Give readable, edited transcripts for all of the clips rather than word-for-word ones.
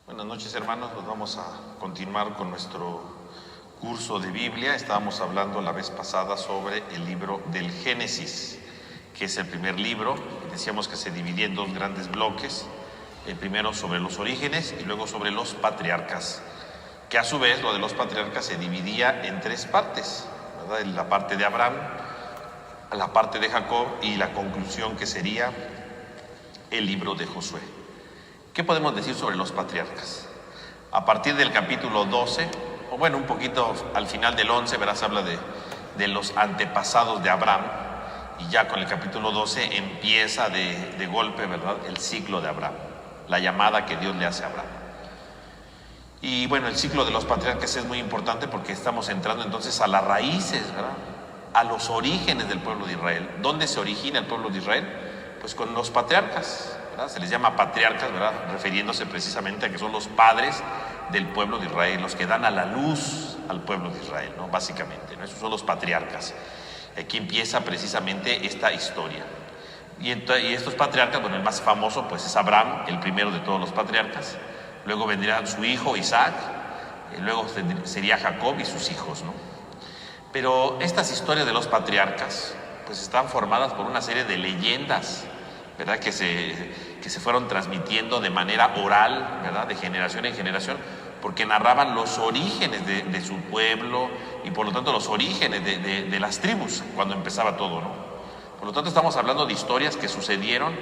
Buenas noches, hermanos. Nos vamos a continuar con nuestro curso de Biblia. Estábamos hablando la vez pasada sobre el libro del Génesis, que es el primer libro. Decíamos que se dividía en dos grandes bloques. El primero sobre los orígenes y luego sobre los patriarcas, que a su vez lo de los patriarcas se dividía en tres partes, ¿verdad? La parte de Abraham, la parte de Jacob y la conclusión, que sería el libro de Josué. ¿Qué podemos decir sobre los patriarcas? A partir del capítulo 12, o bueno, un poquito al final del 11, verás, habla de los antepasados de Abraham, y ya con el capítulo 12 empieza de golpe, ¿verdad?, el ciclo de Abraham, la llamada que Dios le hace a Abraham. Y bueno, el ciclo de los patriarcas es muy importante porque estamos entrando entonces a las raíces, ¿verdad?, a los orígenes del pueblo de Israel. ¿Dónde se origina el pueblo de Israel? Pues con los patriarcas, ¿verdad? Se les llama patriarcas, ¿verdad?, refiriéndose precisamente a que son los padres del pueblo de Israel, los que dan a la luz al pueblo de Israel, ¿no? Básicamente, ¿no? Esos son los patriarcas. Aquí empieza precisamente esta historia. Y estos patriarcas, bueno, el más famoso pues es Abraham, el primero de todos los patriarcas. Luego vendrá su hijo Isaac, luego sería Jacob y sus hijos, ¿no? Pero estas historias de los patriarcas pues están formadas por una serie de leyendas, ¿verdad?, que se fueron transmitiendo de manera oral, ¿verdad?, de generación en generación, porque narraban los orígenes de su pueblo y por lo tanto los orígenes de las tribus cuando empezaba todo, ¿no? Por lo tanto estamos hablando de historias que sucedieron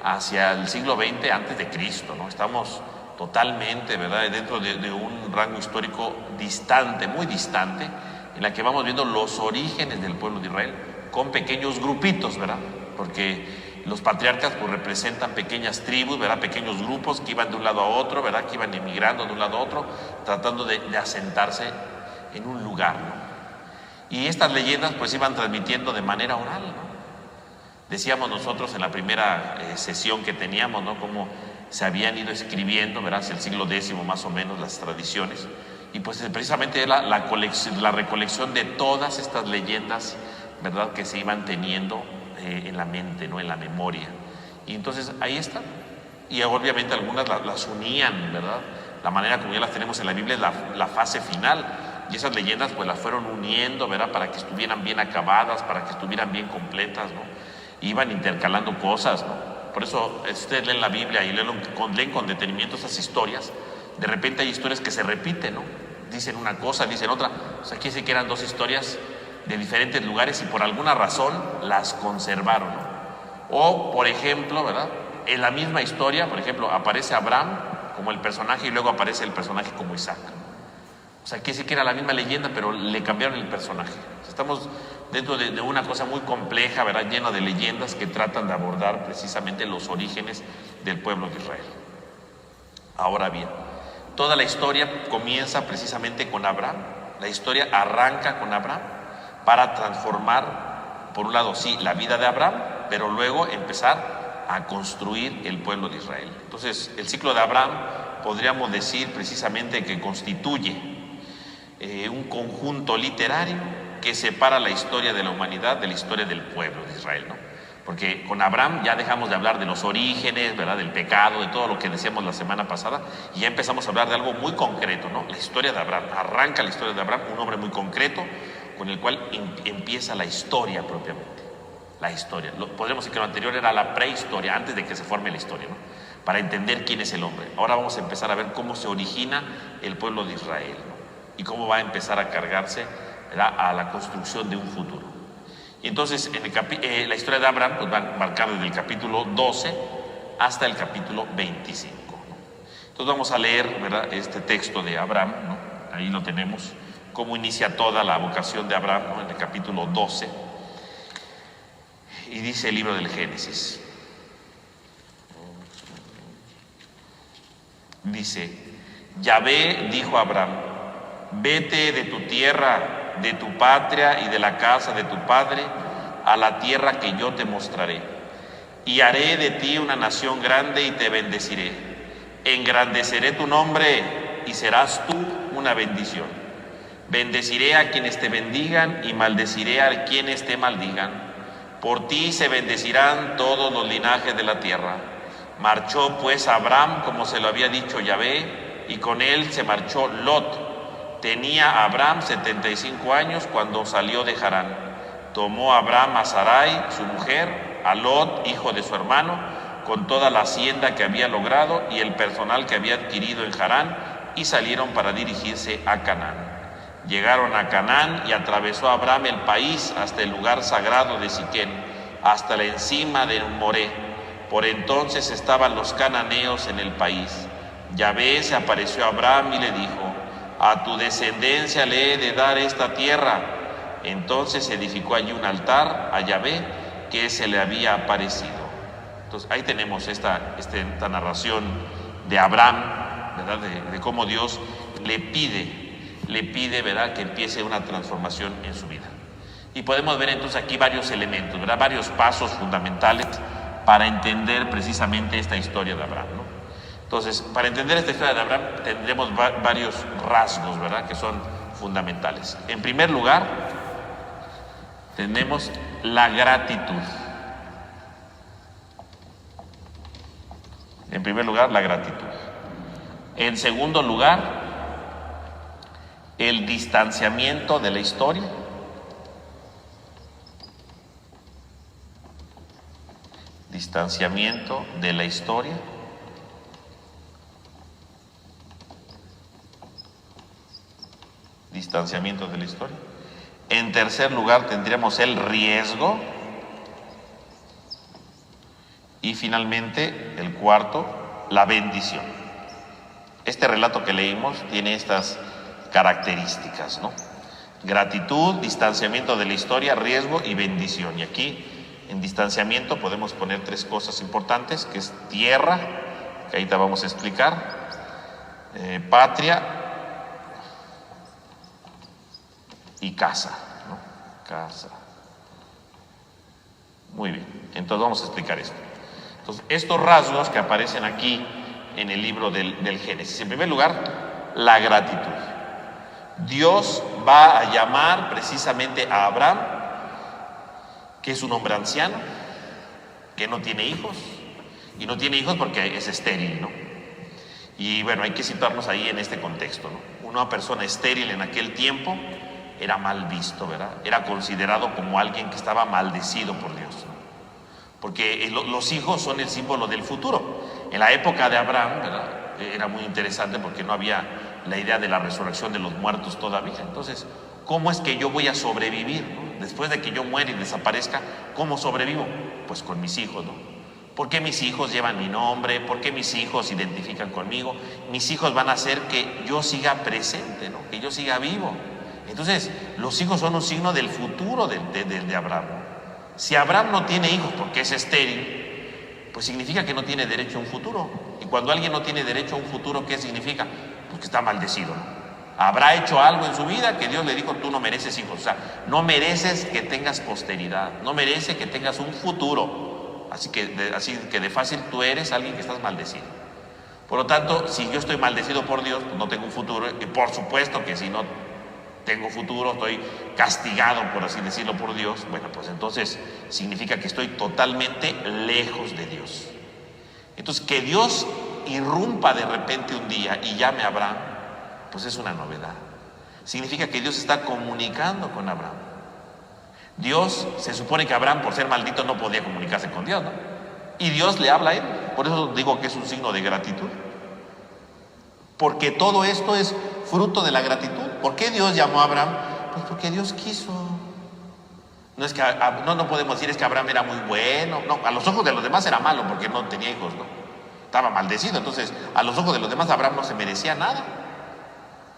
hacia el siglo XX antes de Cristo, ¿no? Estamos totalmente, ¿verdad?, dentro de un rango histórico distante, muy distante, en la que vamos viendo los orígenes del pueblo de Israel con pequeños grupitos, ¿verdad? Porque los patriarcas pues representan pequeñas tribus, ¿verdad?, pequeños grupos que iban de un lado a otro, ¿verdad?, que iban emigrando de un lado a otro, tratando de asentarse en un lugar, ¿no? Y estas leyendas pues iban transmitiendo de manera oral, ¿no? Decíamos nosotros en la primera sesión que teníamos, ¿no?, cómo se habían ido escribiendo, ¿verdad?, hacia el siglo X más o menos, las tradiciones, y pues precisamente la recolección de todas estas leyendas, ¿verdad?, que se iban teniendo en la mente, ¿no?, en la memoria. Y entonces ahí están. Y obviamente algunas las unían, ¿verdad? La manera como ya las tenemos en la Biblia es la fase final. Y esas leyendas pues las fueron uniendo, ¿verdad?, para que estuvieran bien acabadas, para que estuvieran bien completas, ¿no? Iban intercalando cosas, ¿no? Por eso ustedes leen la Biblia y leen con detenimiento esas historias. De repente hay historias que se repiten, ¿no? Dicen una cosa, dicen otra. O sea, aquí sí que eran dos historias de diferentes lugares y por alguna razón las conservaron, ¿no? O, por ejemplo, ¿verdad?, en la misma historia, por ejemplo, aparece Abraham como el personaje y luego aparece el personaje como Isaac. O sea, aquí sí que era la misma leyenda, pero le cambiaron el personaje. O sea, estamos dentro de una cosa muy compleja, ¿verdad?, llena de leyendas que tratan de abordar precisamente los orígenes del pueblo de Israel. Ahora bien, toda la historia comienza precisamente con Abraham. La historia arranca con Abraham para transformar, por un lado, sí, la vida de Abraham, pero luego empezar a construir el pueblo de Israel. Entonces, el ciclo de Abraham podríamos decir precisamente que constituye un conjunto literario que separa la historia de la humanidad de la historia del pueblo de Israel, ¿no? Porque con Abraham ya dejamos de hablar de los orígenes, ¿verdad?, del pecado, de todo lo que decíamos la semana pasada, y ya empezamos a hablar de algo muy concreto, ¿no? La historia de Abraham. Arranca la historia de Abraham, un hombre muy concreto, con el cual empieza la historia propiamente. La historia. Podríamos decir que lo anterior era la prehistoria, antes de que se forme la historia, ¿no?, para entender quién es el hombre. Ahora vamos a empezar a ver cómo se origina el pueblo de Israel, ¿no?, y cómo va a empezar a cargarse, ¿verdad?, a la construcción de un futuro. Y entonces la historia de Abraham pues, va a marcar desde el capítulo 12 hasta el capítulo 25, ¿no? Entonces vamos a leer, ¿verdad?, este texto de Abraham, ¿no? Ahí lo tenemos, cómo inicia toda la vocación de Abraham, ¿no?, en el capítulo 12. Y dice el libro del Génesis. Dice: Yahvé dijo a Abraham: vete de tu tierra, de tu patria y de la casa de tu padre a la tierra que yo te mostraré, y haré de ti una nación grande y te bendeciré. Engrandeceré tu nombre y serás tú una bendición. Bendeciré a quienes te bendigan y maldeciré a quienes te maldigan. Por ti se bendecirán todos los linajes de la tierra. Marchó pues Abraham como se lo había dicho Yahvé, y con él se marchó Lot. Tenía Abraham 75 años cuando salió de Harán. Tomó Abraham a Sarai, su mujer, a Lot, hijo de su hermano, con toda la hacienda que había logrado y el personal que había adquirido en Harán, y salieron para dirigirse a Canaán. Llegaron a Canaán y atravesó Abraham el país hasta el lugar sagrado de Siquén, hasta la encima de Moré. Por entonces estaban los cananeos en el país. Yahvé se apareció a Abraham y le dijo: a tu descendencia le he de dar esta tierra. Entonces edificó allí un altar a Yahvé que se le había aparecido. Entonces ahí tenemos esta narración de Abraham, ¿verdad? De cómo Dios le pide, ¿verdad?, que empiece una transformación en su vida. Y podemos ver entonces aquí varios elementos, ¿verdad?, varios pasos fundamentales para entender precisamente esta historia de Abraham, ¿no? Entonces, para entender esta historia de Abraham tendremos varios rasgos, ¿verdad?, que son fundamentales. En primer lugar, tenemos la gratitud. En primer lugar, la gratitud. En segundo lugar, el distanciamiento de la historia. Distanciamiento de la historia. Distanciamiento de la historia. En tercer lugar, tendríamos el riesgo. Y finalmente, el cuarto, la bendición. Este relato que leímos tiene estas características, ¿no? Gratitud, distanciamiento de la historia, riesgo y bendición. Y aquí, en distanciamiento, podemos poner tres cosas importantes, que es tierra, que ahí te vamos a explicar, patria y casa, ¿no? Casa. Muy bien, entonces vamos a explicar esto. Entonces, estos rasgos que aparecen aquí en el libro del Génesis. En primer lugar, la gratitud. Dios va a llamar precisamente a Abraham, que es un hombre anciano, que no tiene hijos, y no tiene hijos porque es estéril, ¿no? Y bueno, hay que situarnos ahí en este contexto, ¿no? Una persona estéril en aquel tiempo era mal visto, ¿verdad? Era considerado como alguien que estaba maldecido por Dios, ¿no? Porque los hijos son el símbolo del futuro. En la época de Abraham, ¿verdad?, era muy interesante porque no había la idea de la resurrección de los muertos todavía. Entonces, ¿cómo es que yo voy a sobrevivir, ¿no? Después de que yo muera y desaparezca, ¿cómo sobrevivo? Pues con mis hijos, ¿no? ¿Por qué mis hijos llevan mi nombre? ¿Por qué mis hijos se identifican conmigo? Mis hijos van a hacer que yo siga presente, ¿no?, que yo siga vivo. Entonces, los hijos son un signo del futuro de Abraham. Si Abraham no tiene hijos porque es estéril, pues significa que no tiene derecho a un futuro. Y cuando alguien no tiene derecho a un futuro, ¿qué significa? Pues que está maldecido, ¿no? Habrá hecho algo en su vida que Dios le dijo: tú no mereces hijos, o sea, no mereces que tengas posteridad, no mereces que tengas un futuro. Así que de fácil tú eres alguien que estás maldecido. Por lo tanto, si yo estoy maldecido por Dios, pues no tengo un futuro. Y por supuesto que si no tengo futuro, estoy castigado, por así decirlo, por Dios. Bueno, pues entonces significa que estoy totalmente lejos de Dios. Entonces, que Dios irrumpa de repente un día y llame a Abraham, pues es una novedad. Significa que Dios está comunicando con Abraham. Dios, se supone que Abraham, por ser maldito, no podía comunicarse con Dios, ¿no? Y Dios le habla a él. Por eso digo que es un signo de gratitud. Porque todo esto es fruto de la gratitud. ¿Por qué Dios llamó a Abraham? Pues porque Dios quiso. No es que no podemos decir es que Abraham era muy bueno. No, a los ojos de los demás era malo porque no tenía hijos, ¿no? Estaba maldecido. Entonces, a los ojos de los demás, Abraham no se merecía nada.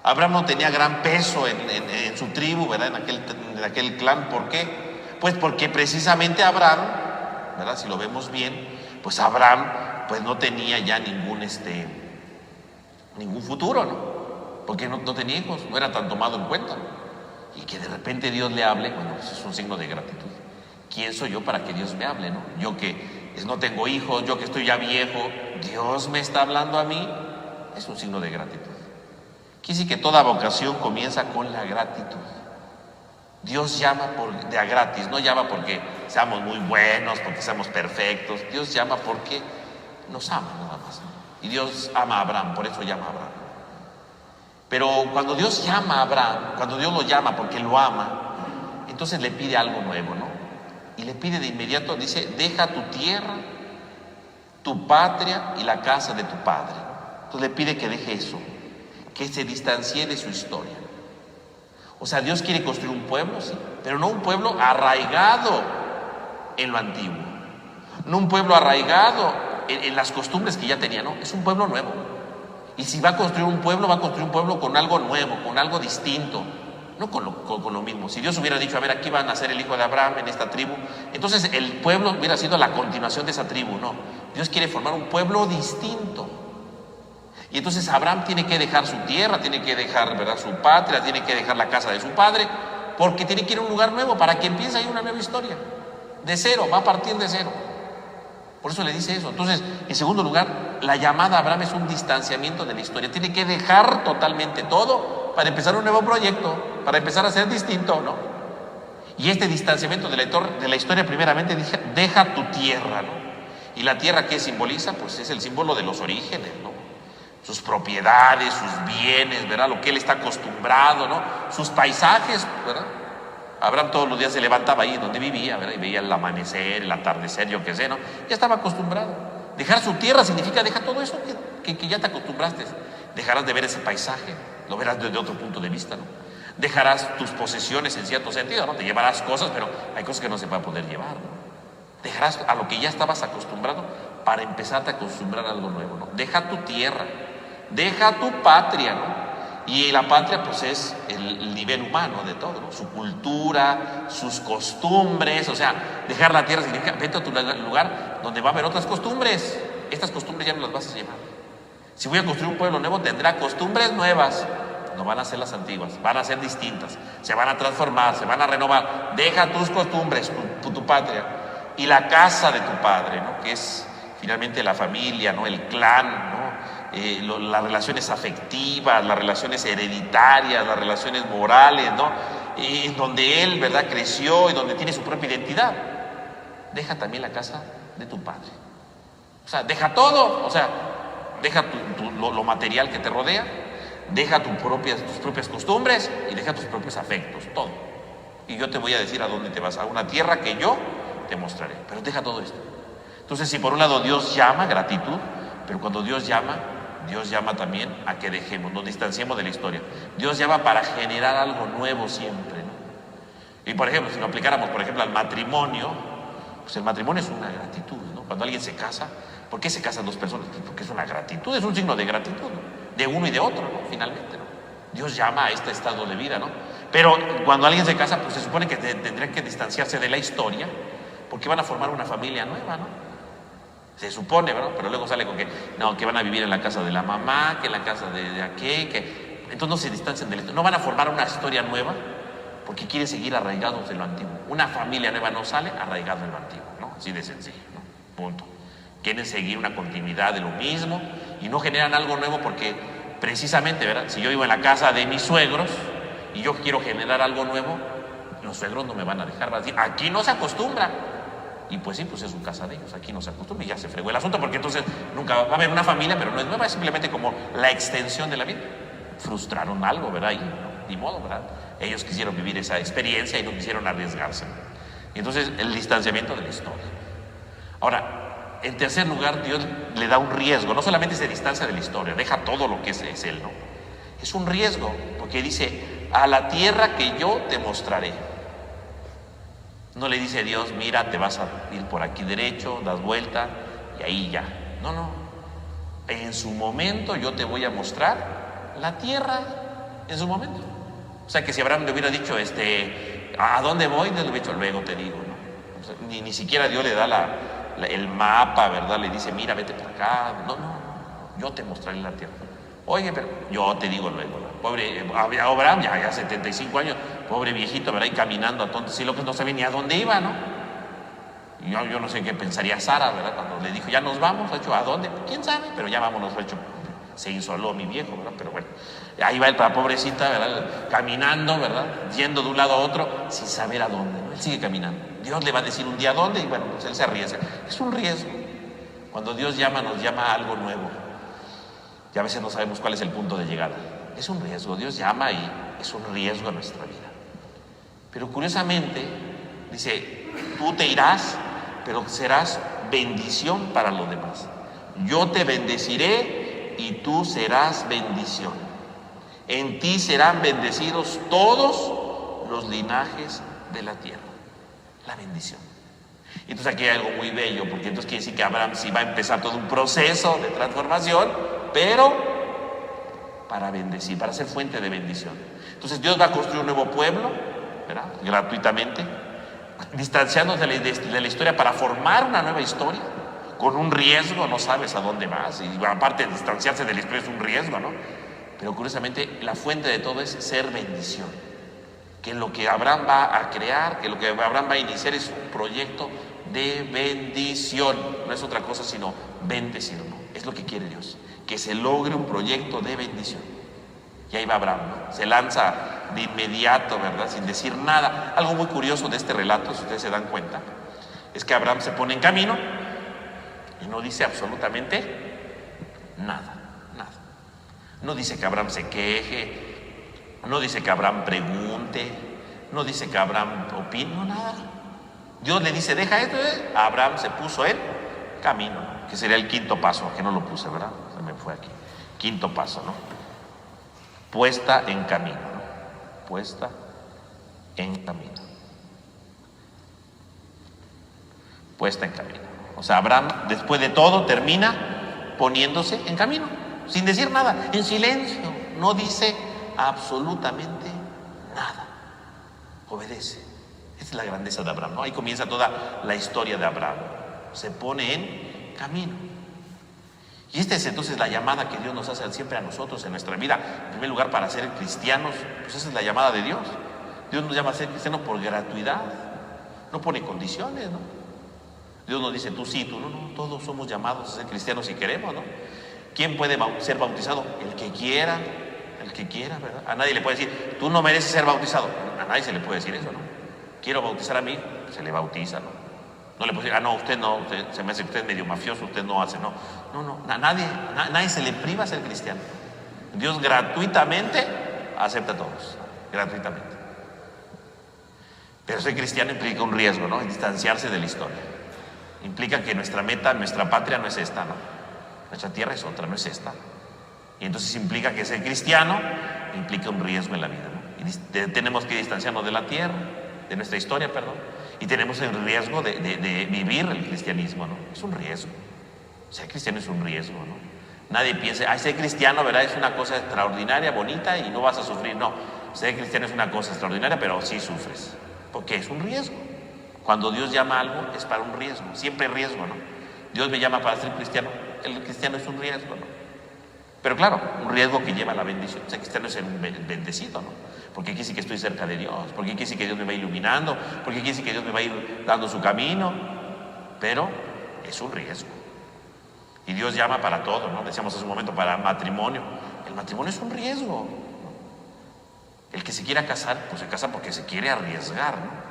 Abraham no tenía gran peso en su tribu, ¿verdad? En aquel clan. ¿Por qué? Pues porque precisamente Abraham, ¿verdad?, si lo vemos bien, pues Abraham pues no tenía ya ningún futuro, ¿no? Porque no tenía hijos, no era tan tomado en cuenta. Y que de repente Dios le hable, bueno, pues es un signo de gratitud. ¿Quién soy yo para que Dios me hable, no? Yo que no tengo hijos, yo que estoy ya viejo, Dios me está hablando a mí, es un signo de gratitud. Quiere decir que toda vocación comienza con la gratitud. Dios llama de a gratis, no llama porque seamos muy buenos, porque seamos perfectos. Dios llama porque nos ama nada más. Y Dios ama a Abraham, por eso llama a Abraham. Pero cuando Dios llama a Abraham, cuando Dios lo llama porque lo ama, entonces le pide algo nuevo, ¿no? Y le pide de inmediato, dice, deja tu tierra, tu patria y la casa de tu padre. Entonces le pide que deje eso, que se distancie de su historia. O sea, Dios quiere construir un pueblo, sí, pero no un pueblo arraigado en lo antiguo, no un pueblo arraigado en las costumbres que ya tenía, no, es un pueblo nuevo. Y si va a construir un pueblo, va a construir un pueblo con algo nuevo, con algo distinto, no con lo mismo. Si Dios hubiera dicho, a ver, aquí va a nacer el hijo de Abraham en esta tribu, entonces el pueblo hubiera sido la continuación de esa tribu, no. Dios quiere formar un pueblo distinto. Y entonces Abraham tiene que dejar su tierra, tiene que dejar, ¿verdad?, su patria, tiene que dejar la casa de su padre, porque tiene que ir a un lugar nuevo para que empiece ahí una nueva historia. De cero, va a partir de cero. Por eso le dice eso. Entonces, en segundo lugar, la llamada a Abraham es un distanciamiento de la historia. Tiene que dejar totalmente todo para empezar un nuevo proyecto, para empezar a ser distinto, ¿no? Y este distanciamiento de la historia, primeramente, deja tu tierra, ¿no? Y la tierra, ¿qué simboliza? Pues es el símbolo de los orígenes, ¿no? Sus propiedades, sus bienes, ¿verdad? Lo que él está acostumbrado, ¿no? Sus paisajes, ¿verdad? Abraham todos los días se levantaba ahí donde vivía, ¿verdad? Y veía el amanecer, el atardecer, yo qué sé, ¿no? Ya estaba acostumbrado. Dejar su tierra significa dejar todo eso que ya te acostumbraste. Dejarás de ver ese paisaje, lo verás desde otro punto de vista, ¿no? Dejarás tus posesiones en cierto sentido, ¿no? Te llevarás cosas, pero hay cosas que no se van a poder llevar, ¿no? Dejarás a lo que ya estabas acostumbrado para empezarte a acostumbrar a algo nuevo, ¿no? Deja tu tierra, deja tu patria, ¿no? Y la patria, pues, es el nivel humano de todo, ¿no? Su cultura, sus costumbres. O sea, dejar la tierra significa vete a tu lugar donde va a haber otras costumbres. Estas costumbres ya no las vas a llevar. Si voy a construir un pueblo nuevo, tendrá costumbres nuevas. No van a ser las antiguas, van a ser distintas. Se van a transformar, se van a renovar. Deja tus costumbres, tu patria y la casa de tu padre, ¿no? Que es finalmente la familia, ¿no? El clan, ¿no? Las relaciones afectivas, las relaciones hereditarias, las relaciones morales, ¿no? En donde él, ¿verdad?, creció y donde tiene su propia identidad. Deja también la casa de tu padre. O sea, deja todo. O sea, deja lo material que te rodea, deja tus propias costumbres y deja tus propios afectos, todo. Y yo te voy a decir a dónde te vas, a una tierra que yo te mostraré. Pero deja todo esto. Entonces, si por un lado Dios llama, gratitud, pero cuando Dios llama también a que dejemos, nos distanciemos de la historia. Dios llama para generar algo nuevo siempre, ¿no? Y por ejemplo, si lo aplicáramos, por ejemplo, al matrimonio, pues el matrimonio es una gratitud, ¿no? Cuando alguien se casa, ¿por qué se casan dos personas? Pues porque es una gratitud, es un signo de gratitud, ¿no? De uno y de otro, ¿no? Finalmente, ¿no? Dios llama a este estado de vida, ¿no? Pero cuando alguien se casa, pues se supone que tendrían que distanciarse de la historia, porque van a formar una familia nueva, ¿no? Se supone, ¿verdad? Pero luego sale con que no, que van a vivir en la casa de la mamá, que en la casa de aquel, que entonces no se distancian del esto. No van a formar una historia nueva porque quieren seguir arraigados en lo antiguo. Una familia nueva no sale arraigado en lo antiguo, ¿no? Así de sencillo, ¿no? Punto. Quieren seguir una continuidad de lo mismo y no generan algo nuevo porque precisamente, ¿verdad? Si yo vivo en la casa de mis suegros y yo quiero generar algo nuevo, los suegros no me van a dejar, van a decir, aquí no se acostumbra. Y pues sí, pues es su casa de ellos, aquí no se acostumbra y ya se fregó el asunto, porque entonces nunca va a haber una familia, pero no es nueva, es simplemente como la extensión de la vida. Frustraron algo, ¿verdad? Y no, ni modo, ¿verdad? Ellos quisieron vivir esa experiencia y no quisieron arriesgarse. Y entonces el distanciamiento de la historia. Ahora, en tercer lugar, Dios le da un riesgo, no solamente se distancia de la historia, deja todo lo que es Él, ¿no? Es un riesgo, porque dice, a la tierra que yo te mostraré. No le dice Dios, mira, te vas a ir por aquí derecho, das vuelta y ahí ya. No, no. En su momento yo te voy a mostrar la tierra, en su momento. O sea que si Abraham le hubiera dicho, ¿a dónde voy? Dios le hubiera dicho, luego te digo, ¿no? O sea, ni siquiera Dios le da el mapa, ¿verdad? Le dice, mira, vete para acá. No, yo te mostraré la tierra. Oye, pero yo te digo luego, ¿no? Pobre Abraham, ya 75 años, pobre viejito, ¿verdad? Y caminando a tonto, si lo que no sabía ni a dónde iba, ¿no? Y yo no sé qué pensaría Sara, ¿verdad? Cuando le dijo, ya nos vamos, hecho, ¿a dónde? ¿Quién sabe? Pero ya vámonos, hecho. Se insoló mi viejo, ¿verdad? Pero bueno, ahí va la pobrecita, ¿verdad? Caminando, ¿verdad? Yendo de un lado a otro, sin saber a dónde, ¿no? Él sigue caminando. Dios le va a decir un día a dónde y bueno, pues él se arriesga. Es un riesgo. Cuando Dios llama, nos llama a algo nuevo. Y a veces no sabemos cuál es el punto de llegada. Es un riesgo. Dios llama y es un riesgo a nuestra vida. Pero curiosamente, dice, tú te irás, pero serás bendición para los demás. Yo te bendeciré y tú serás bendición. En ti serán bendecidos todos los linajes de la tierra. La bendición. Y entonces aquí hay algo muy bello, porque entonces quiere decir que Abraham sí va a empezar todo un proceso de transformación, pero para bendecir, para ser fuente de bendición. Entonces Dios va a construir un nuevo pueblo, ¿verdad? Gratuitamente, distanciándose de la historia para formar una nueva historia, con un riesgo, no sabes a dónde vas, y aparte de distanciarse de la historia es un riesgo, ¿no? Pero curiosamente la fuente de todo es ser bendición. Que lo que Abraham va a crear, que lo que Abraham va a iniciar es un proyecto de bendición. No es otra cosa sino bendecir, ¿no? Es lo que quiere Dios, que se logre un proyecto de bendición. Y ahí va Abraham, ¿no? Se lanza de inmediato, ¿verdad? Sin decir nada. Algo muy curioso de este relato, si ustedes se dan cuenta, es que Abraham se pone en camino y no dice absolutamente nada. No dice que Abraham se queje, no dice que Abraham pregunte, no dice que Abraham opine, no, nada. Dios le dice, deja esto, Abraham se puso en camino, que sería el quinto paso, que no lo puse, ¿verdad? Se me fue aquí. Quinto paso, ¿no? Puesta en camino, ¿no? Puesta en camino. Puesta en camino. O sea, Abraham, después de todo, termina poniéndose en camino, sin decir nada, en silencio. No dice absolutamente nada. Obedece. Esa es la grandeza de Abraham, ¿no? Ahí comienza toda la historia de Abraham. Se pone en camino. Y esta es entonces la llamada que Dios nos hace siempre a nosotros en nuestra vida. En primer lugar, para ser cristianos, pues esa es la llamada de Dios. Dios nos llama a ser cristianos por gratuidad, no pone condiciones, ¿no? Dios nos dice tú sí, tú no, no. Todos somos llamados a ser cristianos si queremos, ¿no? ¿Quién puede ser bautizado? El que quiera, ¿verdad? A nadie le puede decir, tú no mereces ser bautizado. A nadie se le puede decir eso, ¿no? Quiero bautizar a mí, se le bautiza, ¿no? No le puede decir, no, usted no, se me hace que usted es medio mafioso, usted no hace, no. No, a nadie se le priva a ser cristiano. Dios gratuitamente acepta a todos, gratuitamente. Pero ser cristiano implica un riesgo, ¿no? Distanciarse de la historia. Implica que nuestra meta, nuestra patria no es esta, ¿no? Nuestra tierra es otra, no es esta. Y entonces implica que ser cristiano implica un riesgo en la vida, ¿no? Y tenemos que distanciarnos de la tierra, de nuestra historia, perdón. Y tenemos el riesgo de vivir el cristianismo, ¿no? Es un riesgo. Ser cristiano es un riesgo, ¿no? Nadie piense, ser cristiano, ¿verdad? Es una cosa extraordinaria, bonita y no vas a sufrir. No, ser cristiano es una cosa extraordinaria, pero sí sufres. Porque es un riesgo. Cuando Dios llama a algo, es para un riesgo. Siempre hay riesgo, ¿no? Dios me llama para ser cristiano. El cristiano es un riesgo, ¿no? Pero claro, un riesgo que lleva a la bendición. Ser cristiano es ser un bendecido, ¿no? Porque aquí sí que estoy cerca de Dios, porque aquí sí que Dios me va iluminando, porque aquí sí que Dios me va a ir dando su camino, pero es un riesgo. Y Dios llama para todo, ¿no? Decíamos hace un momento para matrimonio. El matrimonio es un riesgo, ¿no? El que se quiera casar, pues se casa porque se quiere arriesgar, ¿no?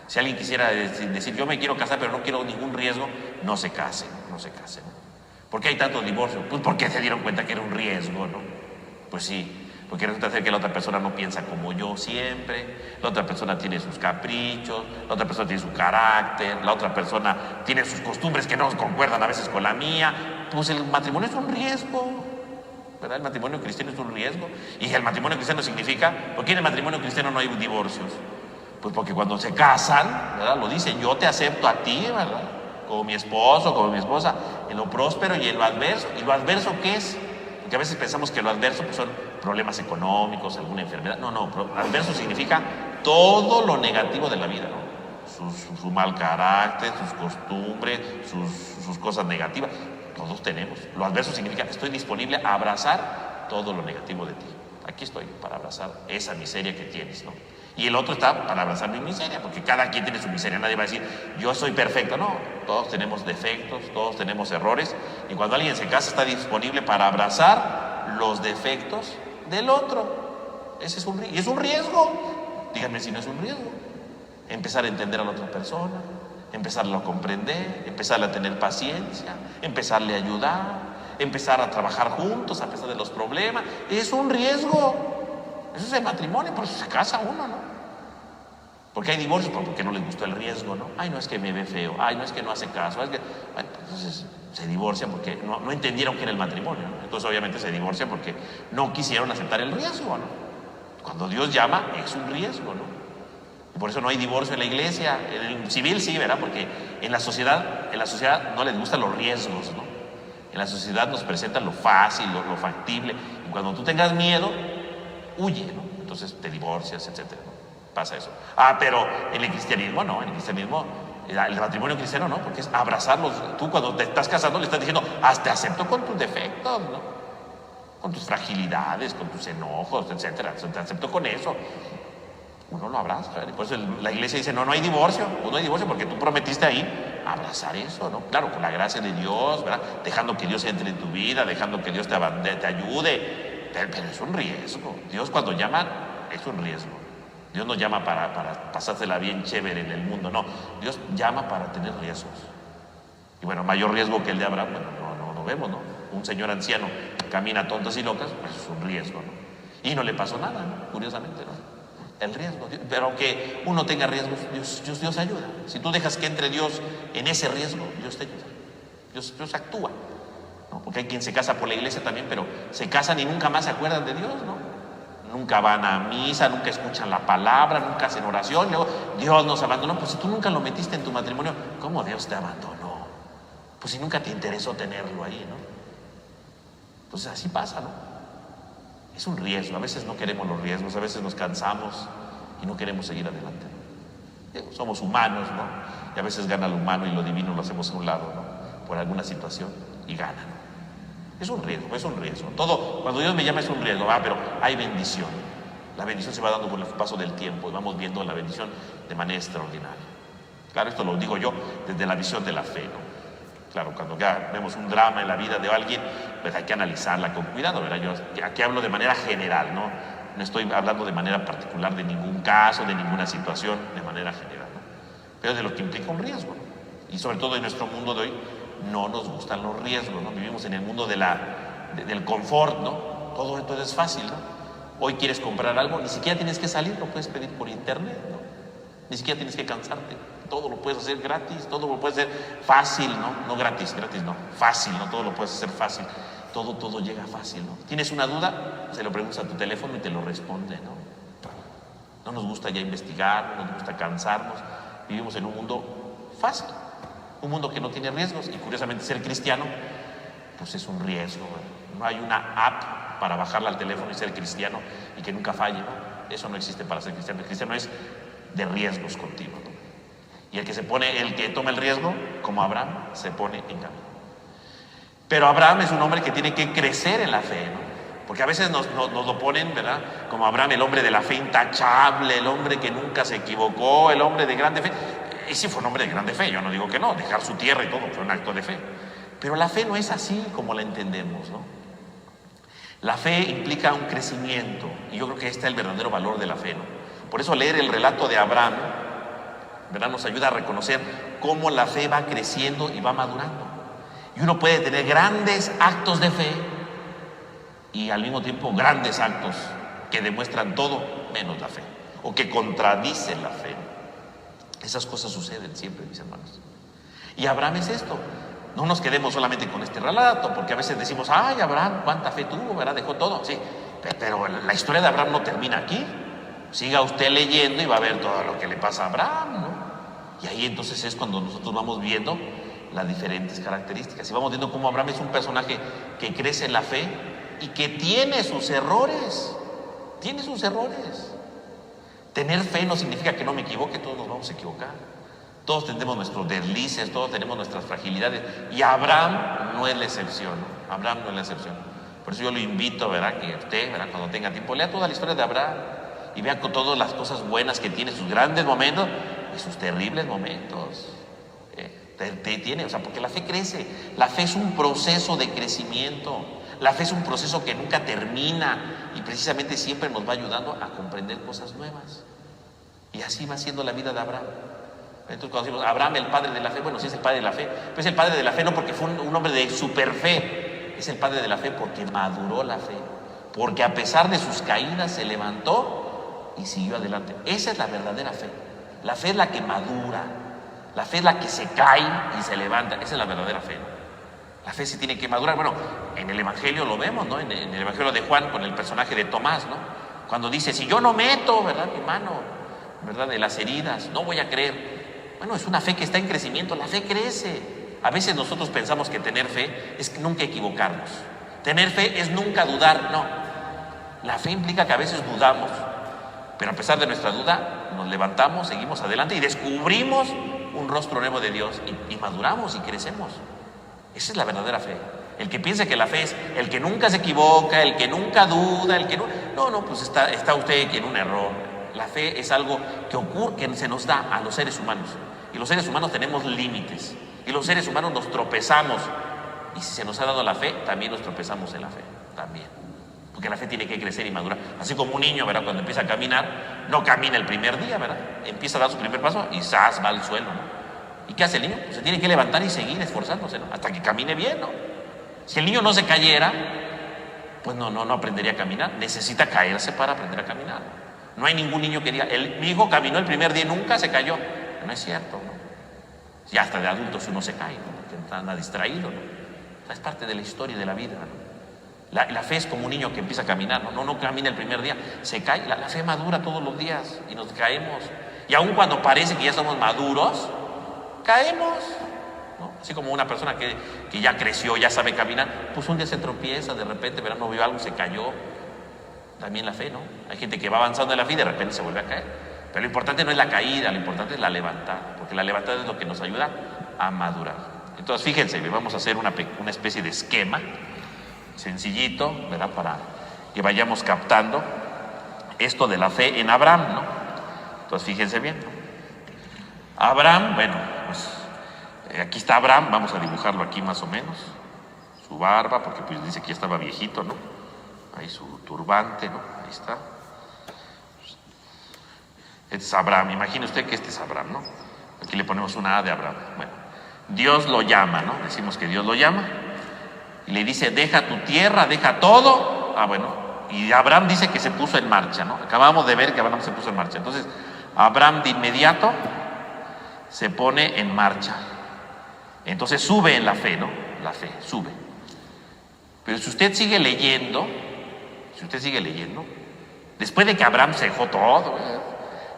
Si alguien quisiera decir, yo me quiero casar pero no quiero ningún riesgo, no se case, ¿no? ¿Por qué hay tantos divorcios? Pues porque se dieron cuenta que era un riesgo, ¿no? Pues sí. Porque resulta ser que la otra persona no piensa como yo siempre, la otra persona tiene sus caprichos, la otra persona tiene su carácter, la otra persona tiene sus costumbres que no concuerdan a veces con la mía. Pues el matrimonio es un riesgo, ¿verdad? El matrimonio cristiano es un riesgo. Y el matrimonio cristiano significa, ¿por qué en el matrimonio cristiano no hay divorcios? Pues porque cuando se casan, ¿verdad? Lo dicen, yo te acepto a ti, ¿verdad? Como mi esposo, como mi esposa, en lo próspero y en lo adverso. ¿Y lo adverso qué es? Porque a veces pensamos que lo adverso pues son problemas económicos, alguna enfermedad. No, adverso significa todo lo negativo de la vida, ¿no? Su mal carácter, sus costumbres, sus cosas negativas. Todos tenemos. Lo adverso significa estoy disponible a abrazar todo lo negativo de ti. Aquí estoy para abrazar esa miseria que tienes, ¿no? Y el otro está para abrazar mi miseria, porque cada quien tiene su miseria. Nadie va a decir, yo soy perfecto. No, todos tenemos defectos, todos tenemos errores. Y cuando alguien se casa está disponible para abrazar los defectos del otro. Ese es un riesgo. Y es un riesgo. Díganme si no es un riesgo. Empezar a entender a la otra persona, empezarlo a comprender, empezarle a tener paciencia, empezarle a ayudar, empezar a trabajar juntos a pesar de los problemas. Es un riesgo. Eso es el matrimonio, por eso se casa uno, ¿no? Porque hay divorcios porque no les gustó el riesgo, ¿no? Ay, no es que me ve feo, ay, no es que no hace caso, es que... Ay, entonces se divorcian porque no entendieron que era el matrimonio, ¿no? Entonces obviamente se divorcian porque no quisieron aceptar el riesgo, ¿no? Cuando Dios llama es un riesgo, ¿no? Y por eso no hay divorcio en la iglesia. En el civil sí, ¿verdad? Porque en la sociedad no les gustan los riesgos, ¿no? En la sociedad nos presentan lo fácil, lo factible, y cuando tú tengas miedo, huye, ¿no? Entonces te divorcias, etcétera, ¿no? Pasa eso. Pero en el cristianismo no, en el cristianismo, el matrimonio cristiano no, porque es abrazarlos. Tú cuando te estás casando le estás diciendo, te acepto con tus defectos, ¿no? Con tus fragilidades, con tus enojos, etcétera. Te acepto con eso. Uno lo abraza, ¿verdad? Por eso la iglesia dice, no hay divorcio. Pues no hay divorcio porque tú prometiste ahí abrazar eso, ¿no? Claro, con la gracia de Dios, ¿verdad? Dejando que Dios entre en tu vida, dejando que Dios te ayude. Pero es un riesgo. Dios cuando llama es un riesgo. Dios no llama para pasársela bien chévere en el mundo, no. Dios llama para tener riesgos. Y bueno, mayor riesgo que el de Abraham, bueno, no vemos, ¿no? Un señor anciano camina tontas y locas, pues es un riesgo, ¿no? Y no le pasó nada, ¿no? Curiosamente, ¿no? El riesgo. Pero aunque uno tenga riesgos, Dios ayuda. Si tú dejas que entre Dios en ese riesgo, Dios te ayuda. Dios actúa, ¿no? Porque hay quien se casa por la iglesia también, pero se casan y nunca más se acuerdan de Dios, ¿no? Nunca van a misa, nunca escuchan la palabra, nunca hacen oración. Luego Dios nos abandonó. Pues si tú nunca lo metiste en tu matrimonio, ¿cómo Dios te abandonó? Pues si nunca te interesó tenerlo ahí, ¿no? Entonces así pasa, ¿no? Es un riesgo. A veces no queremos los riesgos, a veces nos cansamos y no queremos seguir adelante, ¿no? Somos humanos, ¿no? Y a veces gana lo humano y lo divino lo hacemos a un lado, ¿no? Por alguna situación y gana, ¿no? Es un riesgo, es un riesgo. Todo, cuando Dios me llama es un riesgo, pero hay bendición. La bendición se va dando con el paso del tiempo y vamos viendo la bendición de manera extraordinaria. Claro, esto lo digo yo desde la visión de la fe, ¿no? Claro, cuando ya vemos un drama en la vida de alguien, pues hay que analizarla con cuidado, ¿verdad? Yo aquí hablo de manera general, ¿no? No estoy hablando de manera particular de ningún caso, de ninguna situación, de manera general, ¿no? Pero de lo que implica un riesgo, ¿no? Y sobre todo en nuestro mundo de hoy, no nos gustan los riesgos, ¿no? Vivimos en el mundo del confort, ¿no? Todo esto es fácil, ¿no? Hoy quieres comprar algo, ni siquiera tienes que salir, lo puedes pedir por internet, ¿no? Ni siquiera tienes que cansarte, todo lo puedes hacer gratis, todo lo puedes hacer fácil, ¿no? No gratis no, fácil, ¿no? Todo lo puedes hacer fácil, todo llega fácil, ¿no? ¿Tienes una duda? Se lo preguntas a tu teléfono y te lo responde, ¿no? No nos gusta ya investigar, no nos gusta cansarnos, vivimos en un mundo fácil. Un mundo que no tiene riesgos, y curiosamente ser cristiano, pues es un riesgo, ¿verdad? No hay una app para bajarla al teléfono y ser cristiano y que nunca falle, ¿no? Eso no existe para ser cristiano. El cristiano es de riesgos continuos, ¿no? Y el que toma el riesgo, como Abraham, se pone en camino. Pero Abraham es un hombre que tiene que crecer en la fe, ¿no? Porque a veces nos lo ponen, ¿verdad? Como Abraham, el hombre de la fe intachable, el hombre que nunca se equivocó, el hombre de grande fe. Y sí fue un hombre de grande fe, yo no digo que no, dejar su tierra y todo fue un acto de fe. Pero la fe no es así como la entendemos, ¿no? La fe implica un crecimiento, y yo creo que este es el verdadero valor de la fe, ¿no? Por eso leer el relato de Abraham, ¿verdad?, nos ayuda a reconocer cómo la fe va creciendo y va madurando. Y uno puede tener grandes actos de fe y al mismo tiempo grandes actos que demuestran todo menos la fe, o que contradicen la fe. Esas cosas suceden siempre, mis hermanos. Y Abraham es esto. No nos quedemos solamente con este relato, porque a veces decimos, ay, Abraham, cuánta fe tuvo, ¿verdad? Dejó todo. Sí, pero la historia de Abraham no termina aquí. Siga usted leyendo y va a ver todo lo que le pasa a Abraham, ¿no? Y ahí entonces es cuando nosotros vamos viendo las diferentes características. Y vamos viendo cómo Abraham es un personaje que crece en la fe y que tiene sus errores. Tiene sus errores. Tener fe no significa que no me equivoque, todos nos vamos a equivocar. Todos tenemos nuestros deslices, todos tenemos nuestras fragilidades. Y Abraham no es la excepción, ¿no? Abraham no es la excepción. Por eso yo lo invito, ¿verdad?, que usted, ¿verdad?, cuando tenga tiempo, lea toda la historia de Abraham y vea con todas las cosas buenas que tiene, sus grandes momentos y sus terribles momentos. O sea, porque la fe crece. La fe es un proceso de crecimiento. La fe es un proceso que nunca termina y precisamente siempre nos va ayudando a comprender cosas nuevas. Y así va siendo la vida de Abraham. Entonces cuando decimos Abraham el padre de la fe, bueno, sí es el padre de la fe, pero es el padre de la fe no porque fue un hombre de super fe, es el padre de la fe porque maduró la fe, porque a pesar de sus caídas se levantó y siguió adelante. Esa es la verdadera fe. La fe es la que madura, la fe es la que se cae y se levanta. Esa es la verdadera fe, ¿no? La fe sí tiene que madurar. Bueno, en el Evangelio lo vemos, ¿no? En el Evangelio de Juan, con el personaje de Tomás, ¿no? Cuando dice, si yo no meto, ¿verdad?, mi mano, ¿verdad?, de las heridas, no voy a creer. Bueno, es una fe que está en crecimiento, la fe crece. A veces nosotros pensamos que tener fe es nunca equivocarnos. Tener fe es nunca dudar, no. La fe implica que a veces dudamos, pero a pesar de nuestra duda, nos levantamos, seguimos adelante y descubrimos un rostro nuevo de Dios y maduramos y crecemos. Esa es la verdadera fe. El que piense que la fe es el que nunca se equivoca, el que nunca duda, el que no... No, pues está usted en un error. La fe es algo que ocurre, que se nos da a los seres humanos. Y los seres humanos tenemos límites. Y los seres humanos nos tropezamos. Y si se nos ha dado la fe, también nos tropezamos en la fe. También. Porque la fe tiene que crecer y madurar. Así como un niño, ¿verdad?, cuando empieza a caminar, no camina el primer día, ¿verdad? Empieza a dar su primer paso y ¡zas!, va al suelo, ¿no? ¿Y qué hace el niño? Pues se tiene que levantar y seguir esforzándose, ¿no?, hasta que camine bien, ¿no? Si el niño no se cayera, pues no aprendería a caminar. Necesita caerse para aprender a caminar. No hay ningún niño que diga, mi hijo caminó el primer día y nunca se cayó. No es cierto, ¿no? Si hasta de adultos uno se cae, ¿no?, porque anda distraído, ¿no? O sea, es parte de la historia de la vida, ¿no? La fe es como un niño que empieza a caminar, no camina el primer día, se cae. La fe madura todos los días y nos caemos. Y aun cuando parece que ya somos maduros, caemos, ¿no? Así como una persona que ya creció, ya sabe caminar, pues un día se tropieza, de repente, ¿verdad?, no vio algo, se cayó. También la fe, ¿no? Hay gente que va avanzando en la fe y de repente se vuelve a caer. Pero lo importante no es la caída, lo importante es la levantada, porque la levantada es lo que nos ayuda a madurar. Entonces, fíjense, vamos a hacer una especie de esquema sencillito, ¿verdad?, para que vayamos captando esto de la fe en Abraham, ¿no? Entonces, fíjense bien, ¿no? Abraham, bueno, pues aquí está Abraham, vamos a dibujarlo aquí más o menos, su barba, porque pues dice que ya estaba viejito, ¿no? Ahí su turbante, ¿no? Ahí está. Este es Abraham, imagine usted que este es Abraham, ¿no? Aquí le ponemos una A de Abraham. Bueno, Dios lo llama, ¿no? Decimos que Dios lo llama y le dice, deja tu tierra, deja todo. Bueno, y Abraham dice que se puso en marcha, ¿no? Acabamos de ver que Abraham se puso en marcha. Entonces, Abraham de inmediato se pone en marcha. Entonces sube en la fe, ¿no? La fe, sube. Pero si usted sigue leyendo, después de que Abraham se dejó todo,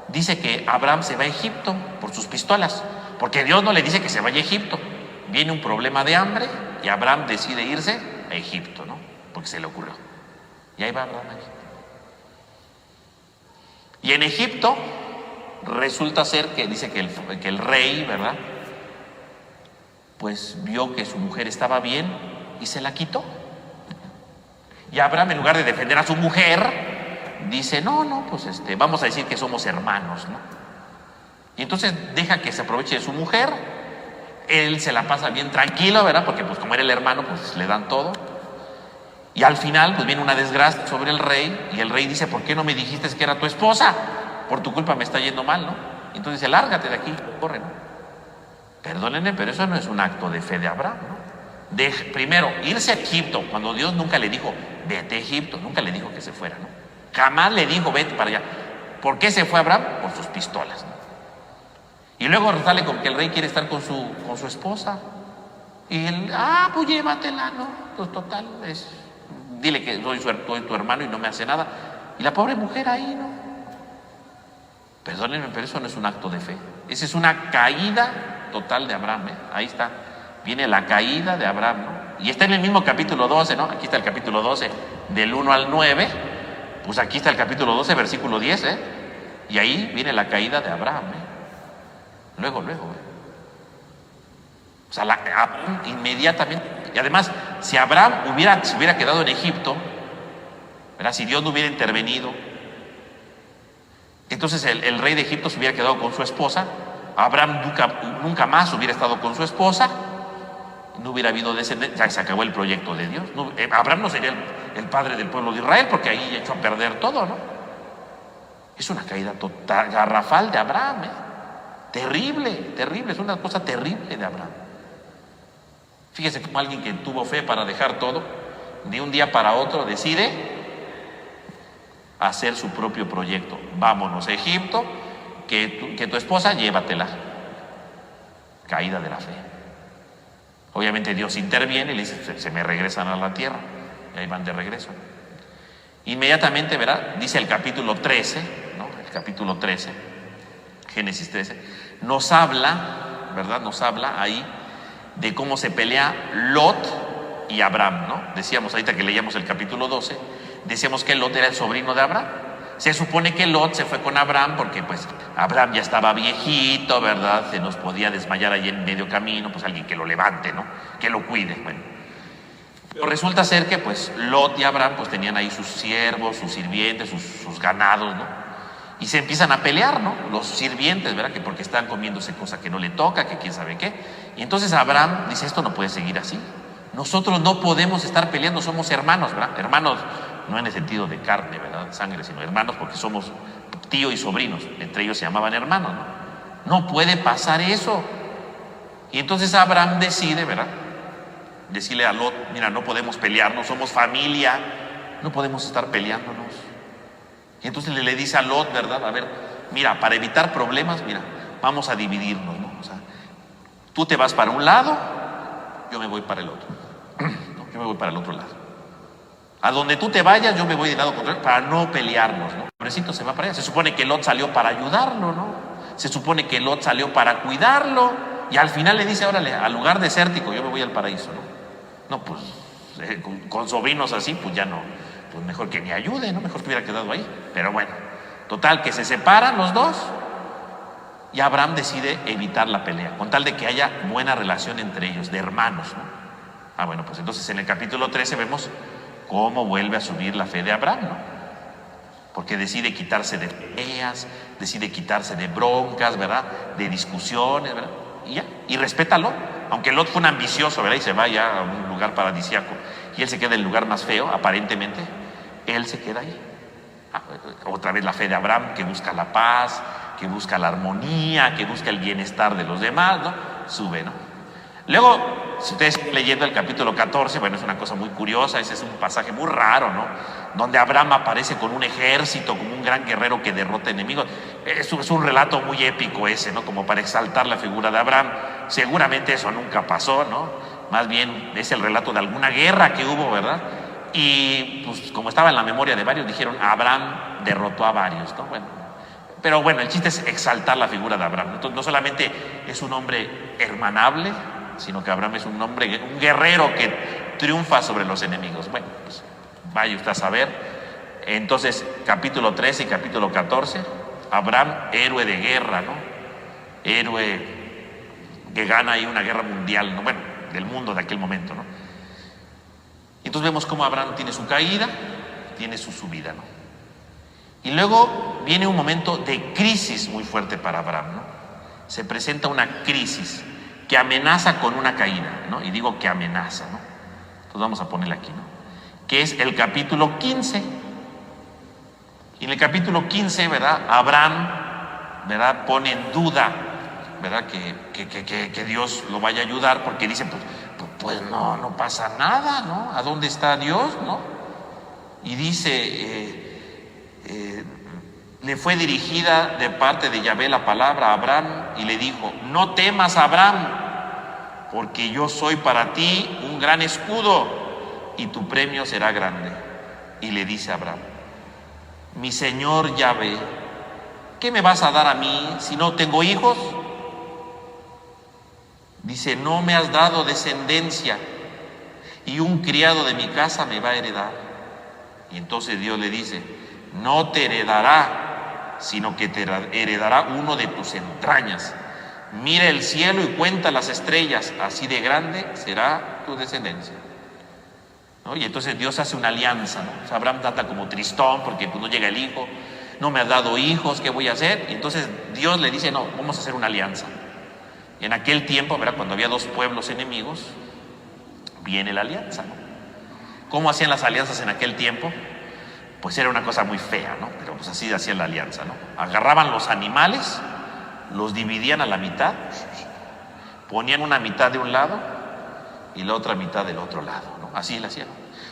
dice que Abraham se va a Egipto por sus pistolas, porque Dios no le dice que se vaya a Egipto. Viene un problema de hambre y Abraham decide irse a Egipto, ¿no? Porque se le ocurrió. Y ahí va Abraham a Egipto. Y en Egipto resulta ser que dice que el rey, ¿verdad?, pues vio que su mujer estaba bien y se la quitó. Y Abraham, en lugar de defender a su mujer, dice, no, pues vamos a decir que somos hermanos, ¿no? Y entonces deja que se aproveche de su mujer. Él se la pasa bien tranquilo, ¿verdad?, porque pues como era el hermano, pues le dan todo. Y al final, pues viene una desgracia sobre el rey, y el rey dice, ¿por qué no me dijiste que era tu esposa? Por tu culpa me está yendo mal, ¿no? Y entonces dice, lárgate de aquí, corre, ¿no? Perdónenme, pero eso no es un acto de fe de Abraham, ¿no? Primero, irse a Egipto, cuando Dios nunca le dijo, vete a Egipto, nunca le dijo que se fuera, ¿no? Jamás le dijo, vete para allá. ¿Por qué se fue Abraham? Por sus pistolas, ¿no? Y luego sale con que el rey quiere estar con su esposa. Y él, pues llévatela, ¿no? Pues total, dile que soy tu hermano y no me hace nada. Y la pobre mujer ahí, ¿no? Perdónenme, pero eso no es un acto de fe. Esa es una caída total de Abraham, ¿eh? Ahí está. Viene la caída de Abraham, ¿no? Y está en el mismo capítulo 12, ¿no? Aquí está el capítulo 12, del 1 al 9. Pues aquí está el capítulo 12, versículo 10, ¿eh? Y ahí viene la caída de Abraham, ¿eh? Luego, ¿eh? O sea, Abraham inmediatamente. Y además, si Abraham se hubiera quedado en Egipto, ¿verdad?, si Dios no hubiera intervenido, entonces el rey de Egipto se hubiera quedado con su esposa. Abraham nunca más hubiera estado con su esposa. No hubiera habido descendencia. Ya se acabó el proyecto de Dios. Abraham no sería el padre del pueblo de Israel, porque ahí echó a perder todo, ¿no? Es una caída total, garrafal de Abraham, ¿eh? Terrible, es una cosa terrible de Abraham. Fíjese cómo alguien que tuvo fe para dejar todo, de un día para otro decide hacer su propio proyecto. Vámonos a Egipto, que tu esposa, llévatela. Caída de la fe. Obviamente Dios interviene y le dice, se me regresan a la tierra. Y ahí van de regreso. Inmediatamente, ¿verdad? Dice el capítulo 13, ¿no? El capítulo 13, Génesis 13, nos habla, ¿verdad? Nos habla ahí de cómo se pelea Lot y Abraham, ¿no? Decíamos ahorita que leíamos el capítulo 12, decíamos que Lot era el sobrino de Abraham. Se supone que Lot se fue con Abraham porque pues Abraham ya estaba viejito, ¿verdad? Se nos podía desmayar ahí en medio camino, pues alguien que lo levante, ¿no? Que lo cuide, bueno. Pero resulta ser que pues Lot y Abraham pues tenían ahí sus siervos, sus sirvientes, sus ganados, ¿no? Y se empiezan a pelear, ¿no? Los sirvientes, ¿verdad? Que porque están comiéndose cosa que no le toca, que quién sabe qué. Y entonces Abraham dice, esto no puede seguir así. Nosotros no podemos estar peleando, somos hermanos, ¿verdad? Hermanos no en el sentido de carne, ¿verdad? De sangre, sino hermanos porque somos tío y sobrinos. Entre ellos se llamaban hermanos, ¿no? No puede pasar eso. Y entonces Abraham decide, ¿verdad? Decirle a Lot, mira, no podemos pelearnos, somos familia, no podemos estar peleándonos. Y entonces le dice a Lot, ¿verdad? A ver, mira, para evitar problemas, mira, vamos a dividirnos, ¿no? O sea, tú te vas para un lado, yo me voy para el otro. No, yo me voy para el otro lado. A donde tú te vayas, yo me voy del lado contrario para no pelearnos, ¿no? El pobrecito se va para allá. Se supone que Lot salió para ayudarlo, ¿no? Se supone que Lot salió para cuidarlo. Y al final le dice, órale, al lugar desértico, yo me voy al paraíso, ¿no? No, pues con sobrinos así, pues ya no, pues mejor que ni ayude, ¿no? Mejor que hubiera quedado ahí. Pero bueno, total, que se separan los dos y Abraham decide evitar la pelea, con tal de que haya buena relación entre ellos, de hermanos, ¿no? Ah, bueno, pues entonces en el capítulo 13 vemos cómo vuelve a subir la fe de Abraham, ¿no? Porque decide quitarse de peleas, decide quitarse de broncas, ¿verdad? De discusiones, ¿verdad? Y ya, y respétalo. Aunque Lot fue un ambicioso, ¿verdad? Y se va ya a un lugar paradisíaco y él se queda en el lugar más feo, aparentemente, él se queda ahí. Otra vez la fe de Abraham, que busca la paz, que busca la armonía, que busca el bienestar de los demás, ¿no? Sube, ¿no? Luego, si ustedes están leyendo el capítulo 14, bueno, es una cosa muy curiosa, ese es un pasaje muy raro, ¿no? Donde Abraham aparece con un ejército, como un gran guerrero que derrota enemigos. Es un relato muy épico ese, ¿no? Como para exaltar la figura de Abraham. Seguramente eso nunca pasó, ¿no? Más bien es el relato de alguna guerra que hubo, ¿verdad? Y pues como estaba en la memoria de varios, dijeron, Abraham derrotó a varios, ¿no? Bueno, pero bueno, el chiste es exaltar la figura de Abraham. Entonces, no solamente es un hombre hermanable, sino que Abraham es un hombre, un guerrero que triunfa sobre los enemigos. Bueno, pues vaya usted a saber. Entonces, capítulo 13 y capítulo 14, Abraham, héroe de guerra, ¿no? Héroe que gana ahí una guerra mundial, ¿no? Bueno, del mundo de aquel momento, ¿no? Entonces vemos cómo Abraham tiene su caída, tiene su subida, ¿no? Y luego viene un momento de crisis muy fuerte para Abraham, ¿no? Se presenta una crisis que amenaza con una caída, ¿no? Y digo que amenaza, ¿no? Entonces vamos a ponerle aquí, ¿no? Que es el capítulo 15. Y en el capítulo 15, ¿verdad? Abraham, ¿verdad? Pone en duda, ¿verdad? Que Dios lo vaya a ayudar, porque dice, pues no pasa nada, ¿no? ¿A dónde está Dios, no? Y dice, le fue dirigida de parte de Yahvé la palabra a Abraham y le dijo, no temas, Abraham, porque yo soy para ti un gran escudo y tu premio será grande. Y le dice a Abraham, mi Señor Yahvé, ¿qué me vas a dar a mí si no tengo hijos? Dice, no me has dado descendencia y un criado de mi casa me va a heredar. Y entonces Dios le dice, no te heredará, sino que te heredará uno de tus entrañas. Mira el cielo y cuenta las estrellas, así de grande será tu descendencia, ¿no? Y entonces Dios hace una alianza, ¿no? O sea, Abraham anda como tristón porque pues no llega el hijo, no me has dado hijos, ¿qué voy a hacer? Y entonces Dios le dice, no, vamos a hacer una alianza. Y en aquel tiempo, ¿verdad? Cuando había dos pueblos enemigos, viene la alianza, ¿no? ¿Cómo hacían las alianzas en aquel tiempo? Pues era una cosa muy fea, ¿no? Pero pues así hacían la alianza, ¿no? Agarraban los animales, los dividían a la mitad, ponían una mitad de un lado y la otra mitad del otro lado, ¿no? Así la hacían.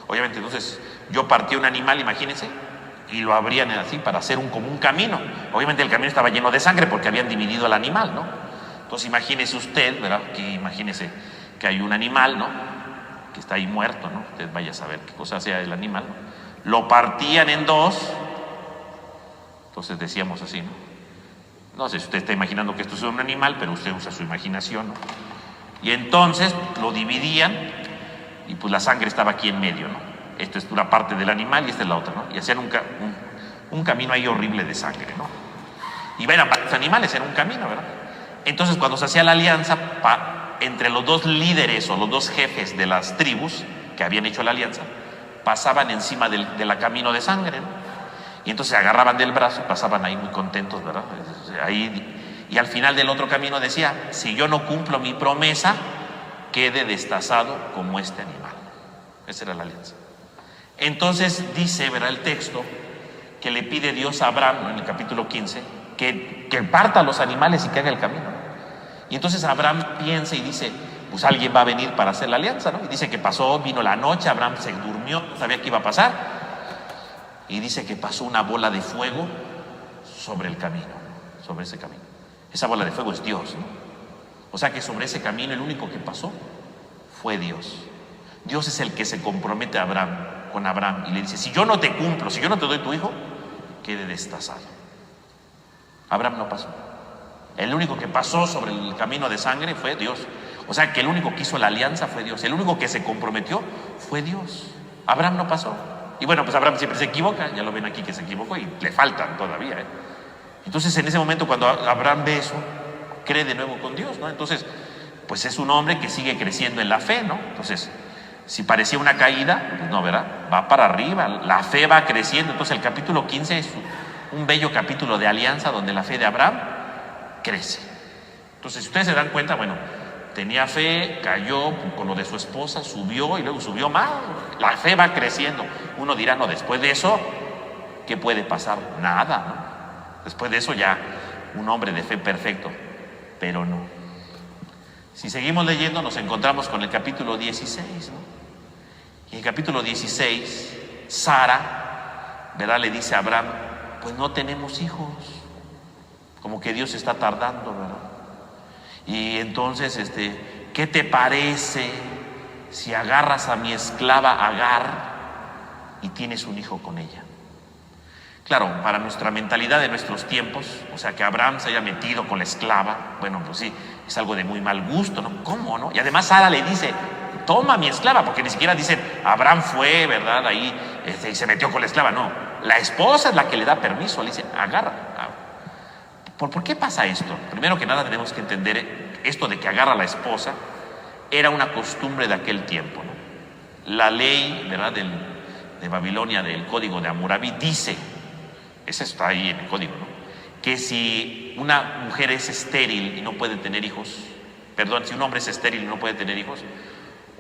Obviamente, entonces, yo partía un animal, imagínense, y lo abrían así para hacer como un camino. Obviamente el camino estaba lleno de sangre porque habían dividido al animal, ¿no? Entonces imagínese usted, ¿verdad? Imagínese que hay un animal, ¿no? Que está ahí muerto, ¿no? Usted vaya a saber qué cosa sea el animal, ¿no? Lo partían en dos. Entonces decíamos así, ¿no? No sé si usted está imaginando que esto es un animal, pero usted usa su imaginación, ¿no? Y entonces lo dividían y pues la sangre estaba aquí en medio, ¿no? Esta es una parte del animal y esta es la otra, ¿no? Y hacían un camino ahí horrible de sangre, ¿no? Y eran varios animales, era un camino, ¿verdad? Entonces cuando se hacía la alianza entre los dos líderes o los dos jefes de las tribus que habían hecho la alianza, pasaban encima de la camino de sangre, ¿no? Y entonces se agarraban del brazo y pasaban ahí muy contentos, ¿verdad? Ahí, y al final del otro camino decía, si yo no cumplo mi promesa, quede destazado como este animal. Esa era la alianza. Entonces dice, verá el texto, que le pide Dios a Abraham, ¿no? En el capítulo 15, que parta los animales y que haga el camino, ¿no? Y entonces Abraham piensa y dice, pues alguien va a venir para hacer la alianza, ¿no? Y dice que pasó, vino la noche, Abraham se durmió, no sabía qué iba a pasar. Y dice que pasó una bola de fuego sobre el camino, sobre ese camino. Esa bola de fuego es Dios, ¿no? O sea que sobre ese camino el único que pasó fue Dios. Dios es el que se compromete con Abraham y le dice, si yo no te cumplo, si yo no te doy tu hijo, quede destazado. Abraham no pasó. El único que pasó sobre el camino de sangre fue Dios. O sea que el único que hizo la alianza fue Dios. El único que se comprometió fue Dios. Abraham no pasó. Y bueno, pues Abraham siempre se equivoca. Ya lo ven aquí que se equivocó y le faltan todavía, ¿eh? Entonces en ese momento cuando Abraham ve eso, cree de nuevo con Dios, ¿no? Entonces, pues es un hombre que sigue creciendo en la fe, ¿no? Entonces, si parecía una caída, pues no, ¿verdad? Va para arriba, la fe va creciendo. Entonces el capítulo 15 es un bello capítulo de alianza donde la fe de Abraham crece. Entonces, si ustedes se dan cuenta, bueno, tenía fe, cayó con lo de su esposa, subió y luego subió más. La fe va creciendo. Uno dirá, no, después de eso, ¿qué puede pasar? Nada, ¿no? Después de eso ya un hombre de fe perfecto, pero no. Si seguimos leyendo nos encontramos con el capítulo 16, ¿no? Y en el capítulo 16, Sara, ¿verdad? Le dice a Abraham, pues no tenemos hijos. Como que Dios está tardando, ¿verdad? Y entonces, ¿qué te parece si agarras a mi esclava Agar y tienes un hijo con ella? Claro, para nuestra mentalidad de nuestros tiempos, o sea, que Abraham se haya metido con la esclava, bueno, pues sí, es algo de muy mal gusto, ¿no? ¿Cómo, no? Y además Sara le dice, toma mi esclava, porque ni siquiera dicen, Abraham fue, ¿verdad? Ahí y se metió con la esclava, no. La esposa es la que le da permiso, le dice, agarra. ¿Por qué pasa esto? Primero que nada tenemos que entender esto de que agarra a la esposa, era una costumbre de aquel tiempo, ¿no? La ley, ¿verdad? De Babilonia, del código de Hammurabi, dice, eso está ahí en el código, ¿no? Que si una mujer es estéril y no puede tener hijos, perdón, si un hombre es estéril y no puede tener hijos,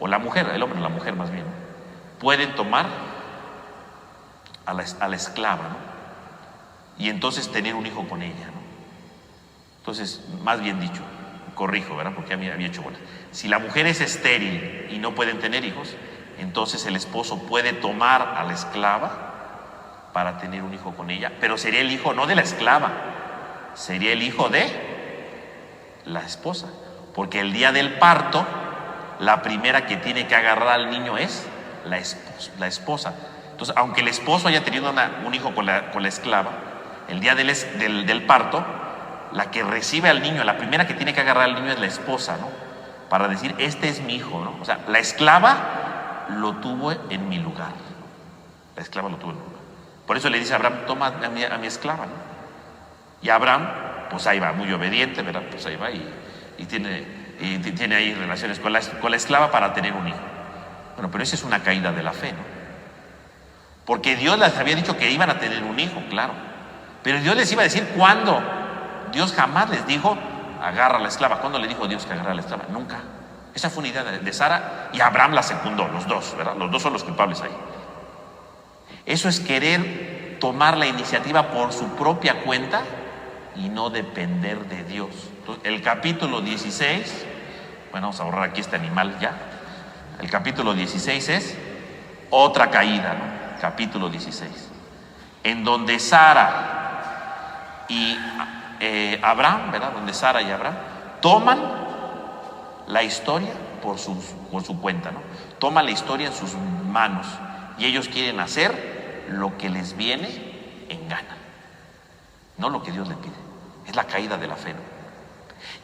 o la mujer, el hombre o la mujer más bien, pueden tomar a la esclava, ¿no? Y entonces tener un hijo con ella, ¿no? Entonces, más bien dicho, corrijo, ¿verdad? Porque había hecho bueno. Si la mujer es estéril y no pueden tener hijos, entonces el esposo puede tomar a la esclava para tener un hijo con ella, pero sería el hijo no de la esclava, sería el hijo de la esposa, porque el día del parto, la primera que tiene que agarrar al niño es la esposa. Entonces, aunque el esposo haya tenido un hijo con la esclava, el día del parto, la que recibe al niño, la primera que tiene que agarrar al niño es la esposa, ¿no? Para decir, este es mi hijo, ¿no? O sea, la esclava lo tuvo en mi lugar. La esclava lo tuvo en mi lugar. Por eso le dice a Abraham, toma a mi esclava, ¿no? Y Abraham, pues ahí va, muy obediente, ¿verdad? Pues ahí va y tiene ahí relaciones con la esclava para tener un hijo. Bueno, pero esa es una caída de la fe, ¿no? Porque Dios les había dicho que iban a tener un hijo, claro. Pero Dios les iba a decir cuándo. Dios jamás les dijo, agarra a la esclava. ¿Cuándo le dijo Dios que agarra a la esclava? Nunca. Esa fue una idea de Sara y Abraham la secundó, los dos, ¿verdad? Los dos son los culpables ahí. Eso es querer tomar la iniciativa por su propia cuenta y no depender de Dios. Entonces, el capítulo 16, bueno, vamos a borrar aquí este animal ya. El capítulo 16 es otra caída, ¿no? Capítulo 16, en donde Sara y Abraham, ¿verdad? Donde Sara y Abraham toman la historia por su cuenta, ¿no? Toman la historia en sus manos y ellos quieren hacer lo que les viene en gana, no lo que Dios les pide. Es la caída de la fe, ¿no?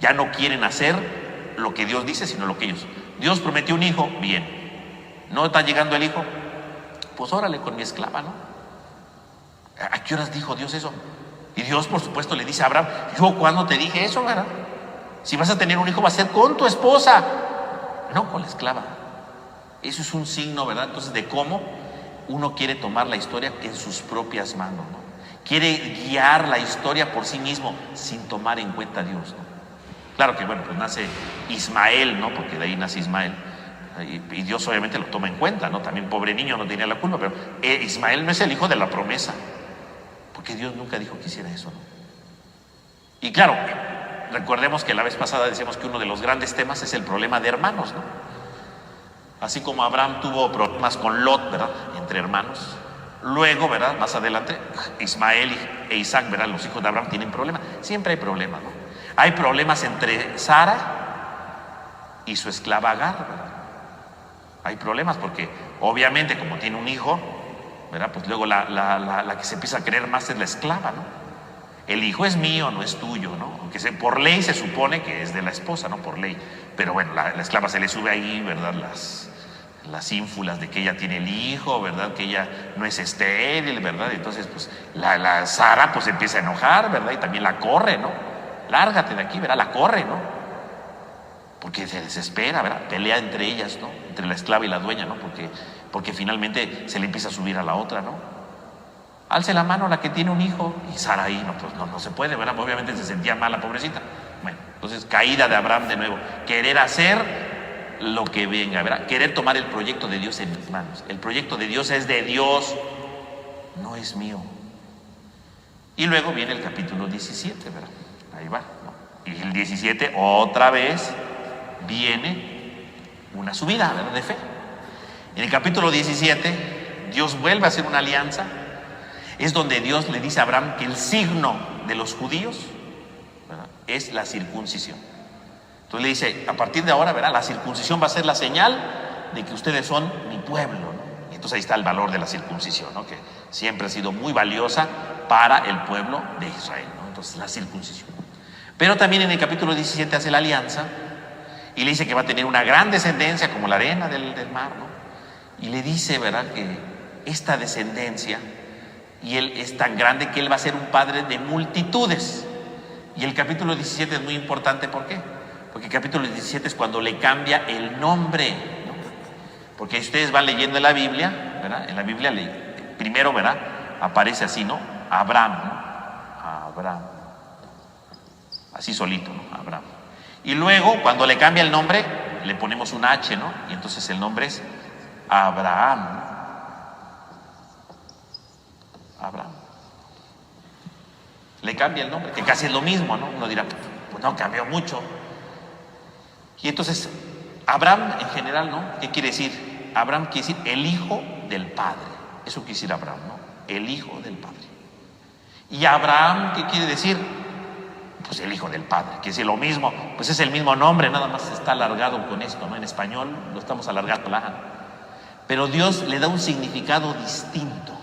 Ya no quieren hacer lo que Dios dice, sino lo que ellos. Dios prometió un hijo, bien. ¿No está llegando el hijo? Pues órale con mi esclava, ¿no? ¿A qué horas dijo Dios eso? Y Dios, por supuesto, le dice a Abraham: ¿yo cuándo te dije eso, verdad? Si vas a tener un hijo, va a ser con tu esposa, no con la esclava. Eso es un signo, ¿verdad? Entonces, de cómo uno quiere tomar la historia en sus propias manos, ¿no? Quiere guiar la historia por sí mismo sin tomar en cuenta a Dios, ¿no? Claro que, bueno, pues nace Ismael, ¿no? Porque de ahí nace Ismael. Y Dios obviamente lo toma en cuenta, ¿no? También pobre niño no tenía la culpa, pero Ismael no es el hijo de la promesa, porque Dios nunca dijo que hiciera eso, ¿no? Y claro, recordemos que la vez pasada decíamos que uno de los grandes temas es el problema de hermanos, ¿no? Así como Abraham tuvo problemas con Lot, ¿verdad? Entre hermanos. Luego, ¿verdad? Más adelante, Ismael e Isaac, ¿verdad? Los hijos de Abraham tienen problemas. Siempre hay problemas, ¿no? Hay problemas entre Sara y su esclava Agar, ¿verdad? Hay problemas porque obviamente como tiene un hijo, ¿verdad? Pues luego la que se empieza a querer más es la esclava, ¿no? El hijo es mío, no es tuyo, ¿no? Aunque por ley se supone que es de la esposa, ¿no? Por ley. Pero bueno, la esclava se le sube ahí, ¿verdad? Las ínfulas de que ella tiene el hijo, ¿verdad? Que ella no es estéril, ¿verdad? Entonces, pues, la Sara, pues, empieza a enojar, ¿verdad? Y también la corre, ¿no? Lárgate de aquí, ¿verdad? La corre, ¿no? Porque se desespera, ¿verdad? Pelea entre ellas, ¿no? Entre la esclava y la dueña, ¿no? Porque finalmente se le empieza a subir a la otra, ¿no? Alce la mano a la que tiene un hijo. Y Sara ahí, no, pues no se puede, ¿verdad? Obviamente se sentía mal la pobrecita. Bueno, entonces caída de Abraham de nuevo. Querer hacer lo que venga, ¿verdad? Querer tomar el proyecto de Dios en mis manos. El proyecto de Dios es de Dios, no es mío. Y luego viene el capítulo 17, ¿verdad? Ahí va, ¿no? Y el 17 otra vez viene una subida, ¿verdad? De fe. En el capítulo 17 Dios vuelve a hacer una alianza. Es donde Dios le dice a Abraham que el signo de los judíos, ¿verdad?, es la circuncisión. Entonces le dice: a partir de ahora, ¿verdad?, la circuncisión va a ser la señal de que ustedes son mi pueblo, ¿no? Y entonces ahí está el valor de la circuncisión, ¿no? Que siempre ha sido muy valiosa para el pueblo de Israel, ¿no? Entonces la circuncisión. Pero también en el capítulo 17 hace la alianza y le dice que va a tener una gran descendencia como la arena del mar, ¿no? Y le dice, ¿verdad?, que esta descendencia, y él es tan grande que él va a ser un padre de multitudes. Y el capítulo 17 es muy importante. ¿Por qué? Porque el capítulo 17 es cuando le cambia el nombre, ¿no? Porque ustedes van leyendo en la Biblia, ¿verdad? En la Biblia primero, ¿verdad?, aparece así, ¿no? Abraham, ¿no? Abraham. Así solito, ¿no? Abraham. Y luego, cuando le cambia el nombre, le ponemos un H, ¿no? Y entonces el nombre es Abraham, ¿no? Abraham. Le cambia el nombre, que casi es lo mismo, ¿no? Uno dirá: pues no cambió mucho. Y entonces, Abraham en general, ¿no? ¿Qué quiere decir? Abraham quiere decir el hijo del Padre. Eso quiere decir Abraham, ¿no? El hijo del Padre. Y Abraham, ¿qué quiere decir? Pues el hijo del Padre. Quiere decir lo mismo, pues es el mismo nombre, nada más está alargado con esto, ¿no? En español lo estamos alargando, pero Dios le da un significado distinto.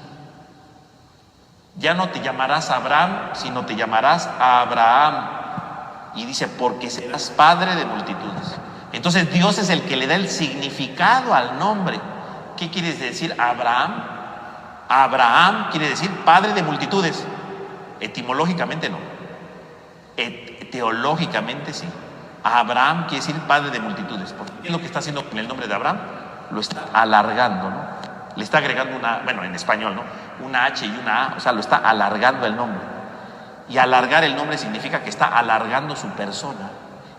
Ya no te llamarás Abraham, sino te llamarás Abraham. Y dice: porque serás padre de multitudes. Entonces Dios es el que le da el significado al nombre. ¿Qué quiere decir Abraham? Abraham quiere decir padre de multitudes. Etimológicamente no. Teológicamente sí. Abraham quiere decir padre de multitudes. Porque ¿qué es lo que está haciendo con el nombre de Abraham? Lo está alargando, ¿no? Le está agregando una, bueno, en español, ¿no?, una H y una A, o sea, lo está alargando el nombre. Y alargar el nombre significa que está alargando su persona,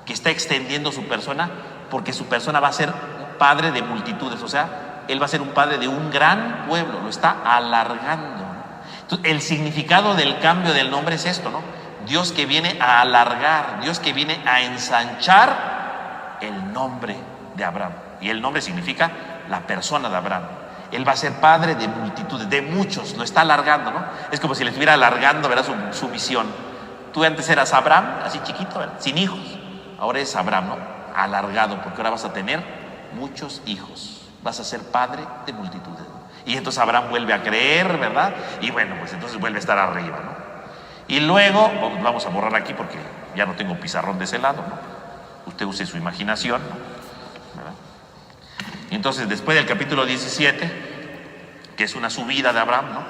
que está extendiendo su persona, porque su persona va a ser padre de multitudes, o sea, él va a ser un padre de un gran pueblo, lo está alargando. Entonces, el significado del cambio del nombre es esto, ¿no? Dios que viene a alargar, Dios que viene a ensanchar el nombre de Abraham. Y el nombre significa la persona de Abraham. Él va a ser padre de multitudes, de muchos, lo está alargando, ¿no? Es como si le estuviera alargando, ¿verdad? Su visión. Tú antes eras Abraham, así chiquito, ¿verdad? Sin hijos. Ahora es Abraham, ¿no? Alargado, porque ahora vas a tener muchos hijos. Vas a ser padre de multitudes, ¿no? Y entonces Abraham vuelve a creer, ¿verdad? Y bueno, pues entonces vuelve a estar arriba, ¿no? Y luego, vamos a borrar aquí porque ya no tengo pizarrón de ese lado, ¿no? Usted use su imaginación, ¿no? ¿Verdad? Y entonces después del capítulo 17, que es una subida de Abraham, ¿no?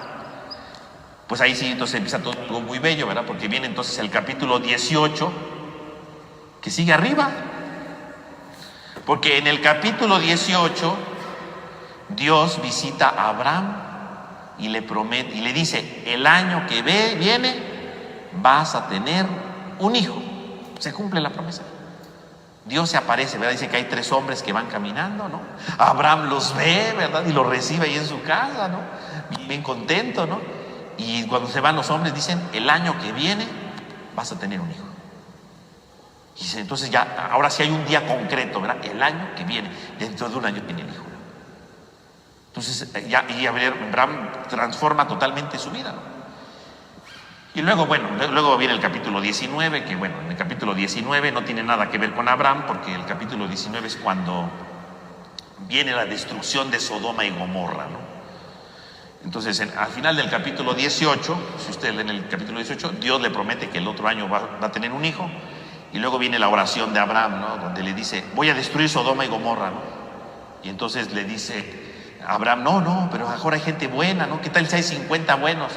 Pues ahí sí, entonces empieza todo algo muy bello, ¿verdad? Porque viene entonces el capítulo 18, que sigue arriba. Porque en el capítulo 18, Dios visita a Abraham y le promete, y le dice, el año que viene vas a tener un hijo. Se cumple la promesa. Dios se aparece, ¿verdad? Dice que hay 3 hombres que van caminando, ¿no? Abraham los ve, ¿verdad? Y los recibe ahí en su casa, ¿no? Bien contento, ¿no? Y cuando se van los hombres dicen, el año que viene vas a tener un hijo. Y dice, entonces ya, ahora sí hay un día concreto, ¿verdad? El año que viene, dentro de un año tiene el hijo. Entonces, Abraham transforma totalmente su vida, ¿no? Y luego, bueno, luego viene el capítulo 19, que bueno, en el capítulo 19 no tiene nada que ver con Abraham, porque el capítulo 19 es cuando viene la destrucción de Sodoma y Gomorra, ¿no? Entonces, al final del capítulo 18, si usted lee en el capítulo 18, Dios le promete que el otro año va a tener un hijo, y luego viene la oración de Abraham, ¿no? Donde le dice, voy a destruir Sodoma y Gomorra, ¿no? Y entonces le dice Abraham, no, pero ahora hay gente buena, ¿no? ¿Qué tal si hay 50 buenos?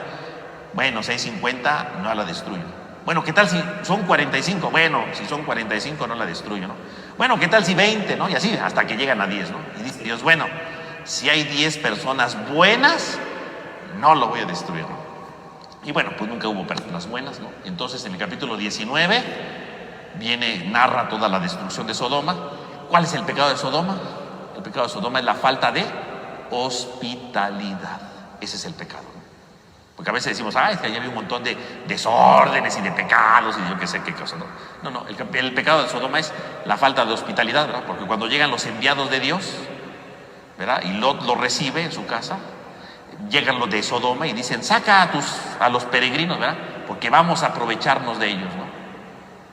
Bueno, si hay 50, no la destruyo. Bueno, ¿qué tal si son 45? Bueno, si son 45, no la destruyo, ¿no? Bueno, ¿qué tal si 20, ¿no? Y así hasta que llegan a 10, ¿no? Y dice Dios, bueno, si hay 10 personas buenas, no lo voy a destruir, ¿no? Y bueno, pues nunca hubo personas buenas, ¿no? Entonces en el capítulo 19 narra toda la destrucción de Sodoma. ¿Cuál es el pecado de Sodoma? El pecado de Sodoma es la falta de hospitalidad. Ese es el pecado, ¿no? Porque a veces decimos, es que allá había un montón de desórdenes y de pecados y de yo qué sé qué cosa. No, el pecado de Sodoma es la falta de hospitalidad, ¿verdad? Porque cuando llegan los enviados de Dios, ¿verdad? Y Lot lo recibe en su casa, llegan los de Sodoma y dicen, saca a los peregrinos, ¿verdad? Porque vamos a aprovecharnos de ellos, ¿no?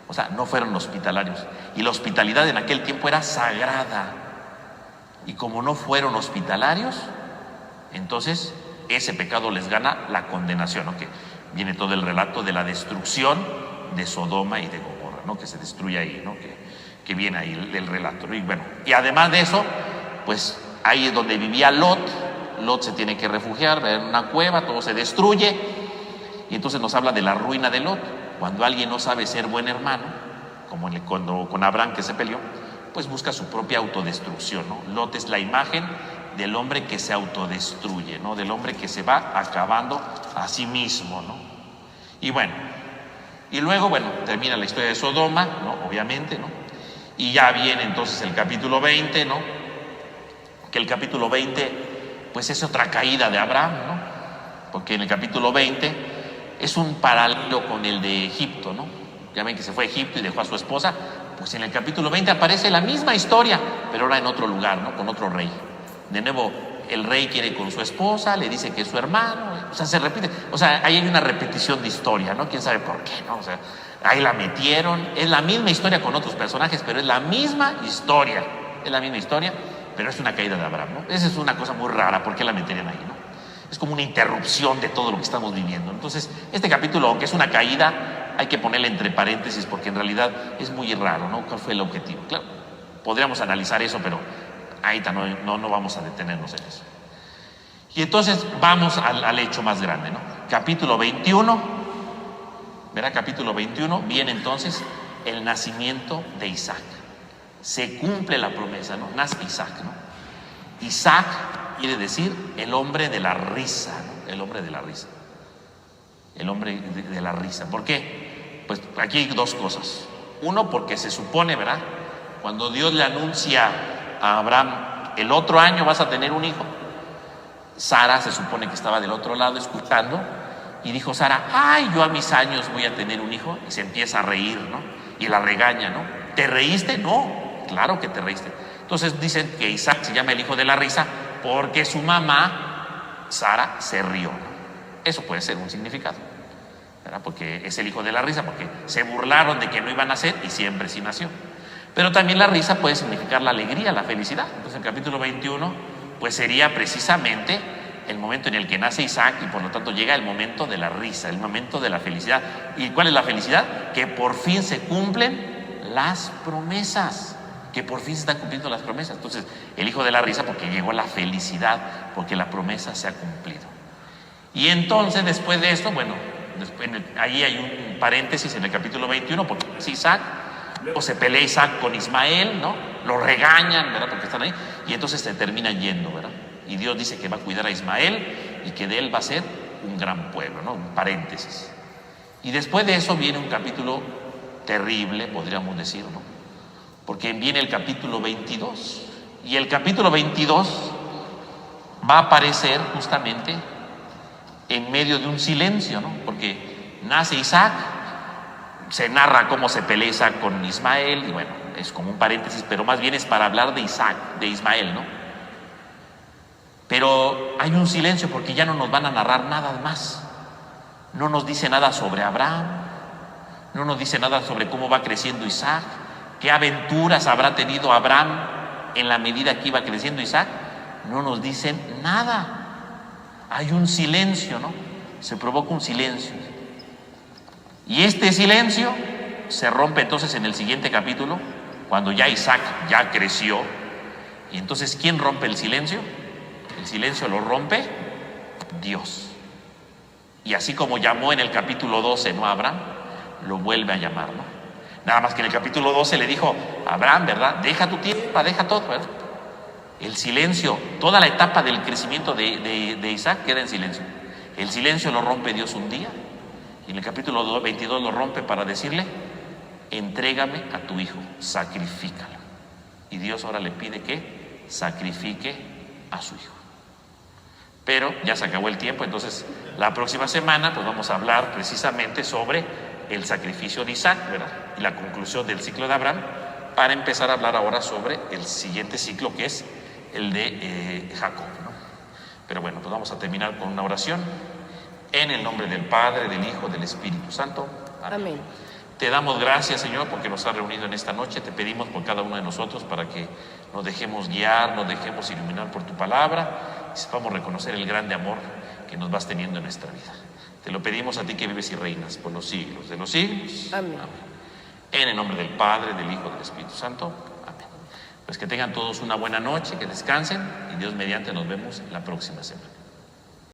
O sea, no fueron hospitalarios. Y la hospitalidad en aquel tiempo era sagrada. Y como no fueron hospitalarios, entonces ese pecado les gana la condenación, ¿no? Que viene todo el relato de la destrucción de Sodoma y de Gomorra, ¿no? Que se destruye ahí, ¿no? Que viene ahí el relato, ¿no? Y bueno, y además de eso, pues ahí es donde vivía Lot. Lot se tiene que refugiar en una cueva, todo se destruye. Y entonces nos habla de la ruina de Lot. Cuando alguien no sabe ser buen hermano, como cuando con Abraham que se peleó, pues busca su propia autodestrucción, ¿no? Lot es la imagen del hombre que se autodestruye, ¿no? Del hombre que se va acabando a sí mismo, ¿no? Y bueno, y luego, bueno, termina la historia de Sodoma, ¿no? Obviamente, ¿no? Y ya viene entonces el capítulo 20, ¿no? Que el capítulo 20, pues es otra caída de Abraham, ¿no? Porque en el capítulo 20 es un paralelo con el de Egipto, ¿no? Ya ven que se fue a Egipto y dejó a su esposa. Pues en el capítulo 20 aparece la misma historia, pero ahora en otro lugar, ¿no? Con otro rey. De nuevo, el rey quiere con su esposa, le dice que es su hermano, o sea, se repite. O sea, ahí hay una repetición de historia, ¿no? ¿Quién sabe por qué, no? O sea, ahí la metieron. Es la misma historia con otros personajes, pero es la misma historia. Es la misma historia, pero es una caída de Abraham, ¿no? Esa es una cosa muy rara. ¿Por qué la meterían ahí, no? Es como una interrupción de todo lo que estamos viviendo. Entonces, este capítulo, aunque es una caída, hay que ponerle entre paréntesis porque en realidad es muy raro, ¿no? ¿Cuál fue el objetivo? Claro, podríamos analizar eso, pero ahí no vamos a detenernos en eso. Y entonces vamos al hecho más grande, ¿no? Capítulo 21, ¿verdad? Capítulo 21, viene entonces el nacimiento de Isaac. Se cumple la promesa, ¿no? Nace Isaac, ¿no? Isaac quiere decir el hombre de la risa, ¿no? El hombre de la risa. El hombre de la risa. ¿Por qué? Pues aquí hay dos cosas. Uno, porque se supone, ¿verdad? Cuando Dios le anuncia a Abraham, el otro año vas a tener un hijo. Sara se supone que estaba del otro lado escuchando y dijo Sara, yo a mis años voy a tener un hijo, y se empieza a reír, ¿no? Y la regaña, ¿no? ¿Te reíste? No, claro que te reíste. Entonces dicen que Isaac se llama el hijo de la risa porque su mamá, Sara, se rió. Eso puede ser un significado, ¿verdad? Porque es el hijo de la risa, porque se burlaron de que no iba a nacer y siempre sí nació. Pero también la risa puede significar la alegría, la felicidad. Entonces en el capítulo 21 pues sería precisamente el momento en el que nace Isaac y por lo tanto llega el momento de la risa, el momento de la felicidad. ¿Y cuál es la felicidad? Que por fin se cumplen las promesas, que por fin se están cumpliendo las promesas. Entonces el hijo de la risa porque llegó la felicidad, porque la promesa se ha cumplido. Y entonces después de esto, bueno, ahí hay un paréntesis en el capítulo 21 porque es Isaac. Luego se pelea Isaac con Ismael, ¿no? Lo regañan, ¿verdad? Porque están ahí. Y entonces se terminan yendo, ¿verdad? Y Dios dice que va a cuidar a Ismael y que de él va a ser un gran pueblo, ¿no? Un paréntesis. Y después de eso viene un capítulo terrible, podríamos decir, ¿no? Porque viene el capítulo 22. Y el capítulo 22 va a aparecer justamente en medio de un silencio, ¿no? Porque nace Isaac, se narra cómo se pelea Isaac con Ismael, y bueno, es como un paréntesis, pero más bien es para hablar de Isaac, de Ismael, ¿no? Pero hay un silencio porque ya no nos van a narrar nada más. No nos dice nada sobre Abraham, no nos dice nada sobre cómo va creciendo Isaac, qué aventuras habrá tenido Abraham en la medida que iba creciendo Isaac. No nos dicen nada. Hay un silencio, ¿no? Se provoca un silencio. Y este silencio se rompe entonces en el siguiente capítulo, cuando ya Isaac ya creció. Y entonces, ¿quién rompe el silencio? El silencio lo rompe Dios. Y así como llamó en el capítulo 12, ¿no? A Abraham, lo vuelve a llamar, ¿no? Nada más que en el capítulo 12 le dijo, Abraham, ¿verdad? Deja tu tierra, deja todo, ¿verdad? El silencio, toda la etapa del crecimiento de Isaac queda en silencio. El silencio lo rompe Dios un día. Y en el capítulo 22 lo rompe para decirle, entrégame a tu hijo, sacrifícalo. Y Dios ahora le pide que sacrifique a su hijo. Pero ya se acabó el tiempo, entonces la próxima semana pues vamos a hablar precisamente sobre el sacrificio de Isaac, ¿verdad? Y la conclusión del ciclo de Abraham, para empezar a hablar ahora sobre el siguiente ciclo, que es el de Jacob, ¿no? Pero bueno, pues vamos a terminar con una oración. En el nombre del Padre, del Hijo, del Espíritu Santo. Amén. Amén. Te damos gracias, Señor, porque nos has reunido en esta noche. Te pedimos por cada uno de nosotros para que nos dejemos guiar, nos dejemos iluminar por tu palabra y sepamos reconocer el grande amor que nos vas teniendo en nuestra vida. Te lo pedimos a ti que vives y reinas por los siglos de los siglos. Amén. Amén. En el nombre del Padre, del Hijo, del Espíritu Santo. Amén. Pues que tengan todos una buena noche, que descansen y Dios mediante nos vemos la próxima semana.